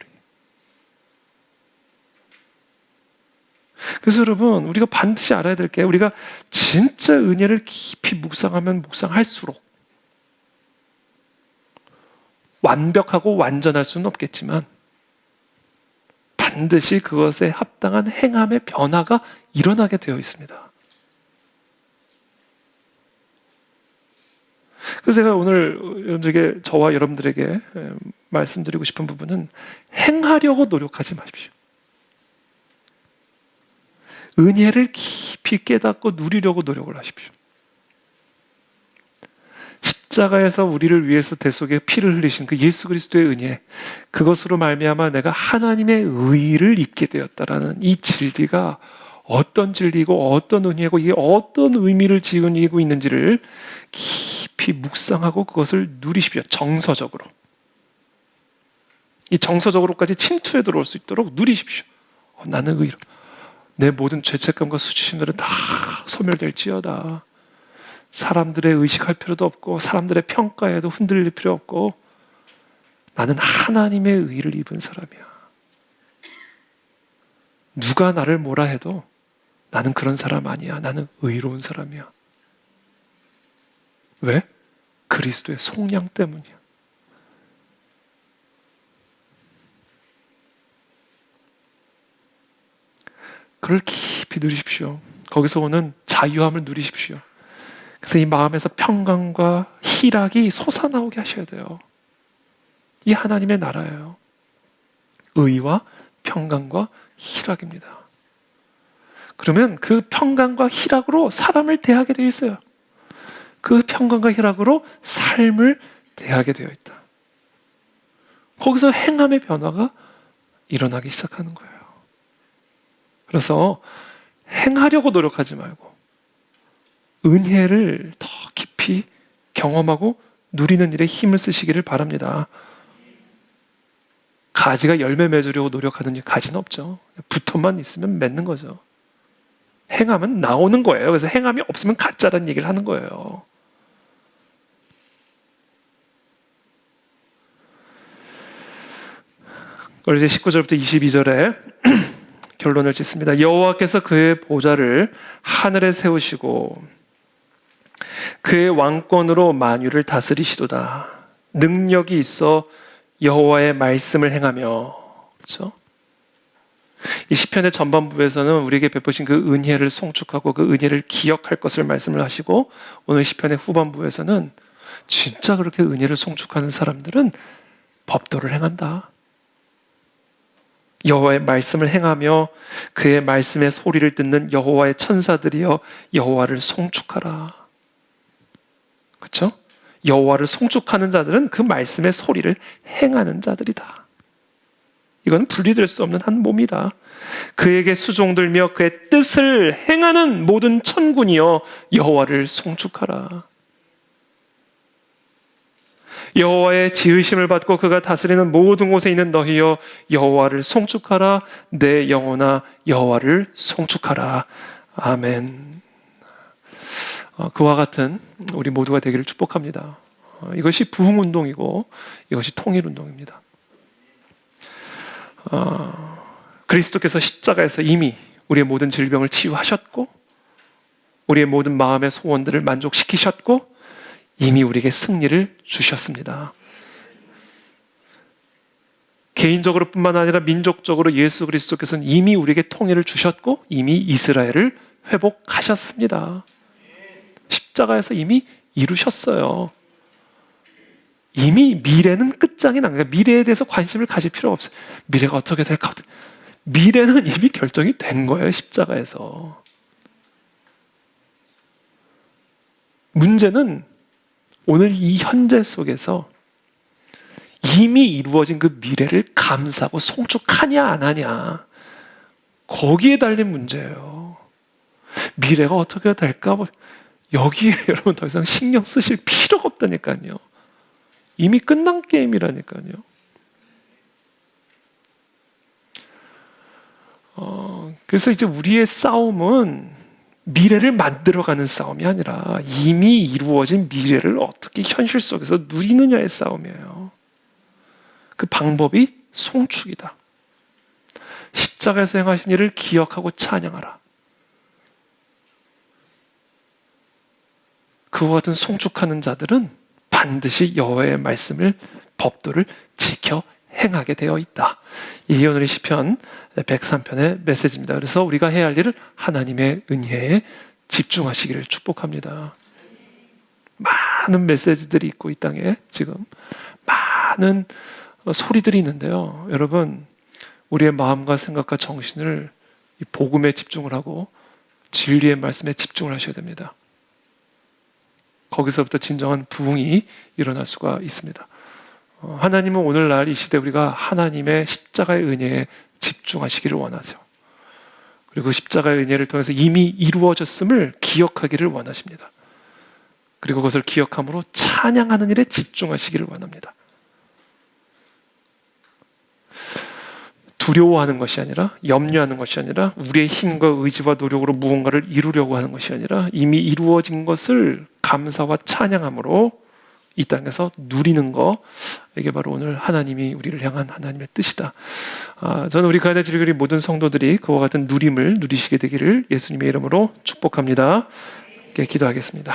그래서 여러분, 우리가 반드시 알아야 될 게, 우리가 진짜 은혜를 깊이 묵상하면 묵상할수록 완벽하고 완전할 수는 없겠지만 반드시 그것에 합당한 행함의 변화가 일어나게 되어 있습니다. 그래서 제가 오늘 여러분들에게, 저와 여러분들에게 말씀드리고 싶은 부분은, 행하려고 노력하지 마십시오. 은혜를 깊이 깨닫고 누리려고 노력을 하십시오. 십자가에서 우리를 위해서 대속에 피를 흘리신 그 예수 그리스도의 은혜, 그것으로 말미암아 내가 하나님의 의를 입게 되었다라는 이 진리가 어떤 진리고 어떤 은혜고 이게 어떤 의미를 지니고 있는지를 깊이 묵상하고 그것을 누리십시오. 정서적으로. 이 정서적으로까지 침투해 들어올 수 있도록 누리십시오. 나는 의로 내 모든 죄책감과 수치심들은 다 소멸될지어다. 사람들의 의식할 필요도 없고 사람들의 평가에도 흔들릴 필요 없고 나는 하나님의 의를 입은 사람이야. 누가 나를 뭐라 해도 나는 그런 사람 아니야. 나는 의로운 사람이야. 왜? 그리스도의 속량 때문이야. 그걸 깊이 누리십시오. 거기서 오는 자유함을 누리십시오. 그래서 이 마음에서 평강과 희락이 솟아나오게 하셔야 돼요. 이 하나님의 나라예요. 의와 평강과 희락입니다. 그러면 그 평강과 희락으로 사람을 대하게 되어 있어요. 그 평강과 희락으로 삶을 대하게 되어 있다. 거기서 행함의 변화가 일어나기 시작하는 거예요. 그래서 행하려고 노력하지 말고 은혜를 더 깊이 경험하고 누리는 일에 힘을 쓰시기를 바랍니다. 가지가 열매 맺으려고 노력하는 일 가지는 없죠. 붙어만 있으면 맺는 거죠. 행하면 나오는 거예요. 그래서 행함이 없으면 가짜라는 얘기를 하는 거예요. 그걸 이제 19절부터 22절에 결론을 짓습니다. 여호와께서 그의 보좌를 하늘에 세우시고 그의 왕권으로 만유를 다스리시도다. 능력이 있어 여호와의 말씀을 행하며. 그렇죠? 이 시편의 전반부에서는 우리에게 베푸신 그 은혜를 송축하고 그 은혜를 기억할 것을 말씀을 하시고, 오늘 시편의 후반부에서는 진짜 그렇게 은혜를 송축하는 사람들은 법도를 행한다. 여호와의 말씀을 행하며 그의 말씀의 소리를 듣는 여호와의 천사들이여 여호와를 송축하라. 그렇죠? 여호와를 송축하는 자들은 그 말씀의 소리를 행하는 자들이다. 이건 분리될 수 없는 한 몸이다. 그에게 수종들며 그의 뜻을 행하는 모든 천군이여 여호와를 송축하라. 여호와의 지으심을 받고 그가 다스리는 모든 곳에 있는 너희여 여호와를 송축하라. 내 영혼아 여호와를 송축하라. 아멘. 그와 같은 우리 모두가 되기를 축복합니다. 이것이 부흥운동이고 이것이 통일운동입니다. 그리스도께서 십자가에서 이미 우리의 모든 질병을 치유하셨고 우리의 모든 마음의 소원들을 만족시키셨고 이미 우리에게 승리를 주셨습니다. 개인적으로 뿐만 아니라 민족적으로 예수 그리스도께서는 이미 우리에게 통일을 주셨고 이미 이스라엘을 회복하셨습니다. 십자가에서 이미 이루셨어요. 이미 미래는 끝장이 난 거예요. 미래에 대해서 관심을 가질 필요가 없어요. 미래가 어떻게 될까? 미래는 이미 결정이 된 거예요. 십자가에서. 문제는 오늘 이 현재 속에서 이미 이루어진 그 미래를 감사하고 송축하냐 안 하냐, 거기에 달린 문제예요. 미래가 어떻게 될까? 여기에 여러분 더 이상 신경 쓰실 필요가 없다니까요. 이미 끝난 게임이라니까요. 그래서 이제 우리의 싸움은 미래를 만들어가는 싸움이 아니라 이미 이루어진 미래를 어떻게 현실 속에서 누리느냐의 싸움이에요. 그 방법이 송축이다. 십자가에서 행하신 일을 기억하고 찬양하라. 그와 같은 송축하는 자들은 반드시 여호와의 말씀을, 법도를 지켜 행하게 되어 있다. 이게 오늘의 시편 103편의 메시지입니다. 그래서 우리가 해야 할 일을 하나님의 은혜에 집중하시기를 축복합니다. 많은 메시지들이 있고 이 땅에 지금 많은 소리들이 있는데요. 여러분, 우리의 마음과 생각과 정신을 이 복음에 집중을 하고 진리의 말씀에 집중을 하셔야 됩니다. 거기서부터 진정한 부흥이 일어날 수가 있습니다. 하나님은 오늘날 이 시대 우리가 하나님의 십자가의 은혜에 집중하시기를 원하죠. 그리고 십자가의 은혜를 통해서 이미 이루어졌음을 기억하기를 원하십니다. 그리고 그것을 기억함으로 찬양하는 일에 집중하시기를 원합니다. 두려워하는 것이 아니라, 염려하는 것이 아니라, 우리의 힘과 의지와 노력으로 무언가를 이루려고 하는 것이 아니라 이미 이루어진 것을 감사와 찬양함으로 이 땅에서 누리는 거, 이게 바로 오늘 하나님이 우리를 향한 하나님의 뜻이다. 저는 우리 가야대 지리교리 모든 성도들이 그와 같은 누림을 누리시게 되기를 예수님의 이름으로 축복합니다. 기도하겠습니다.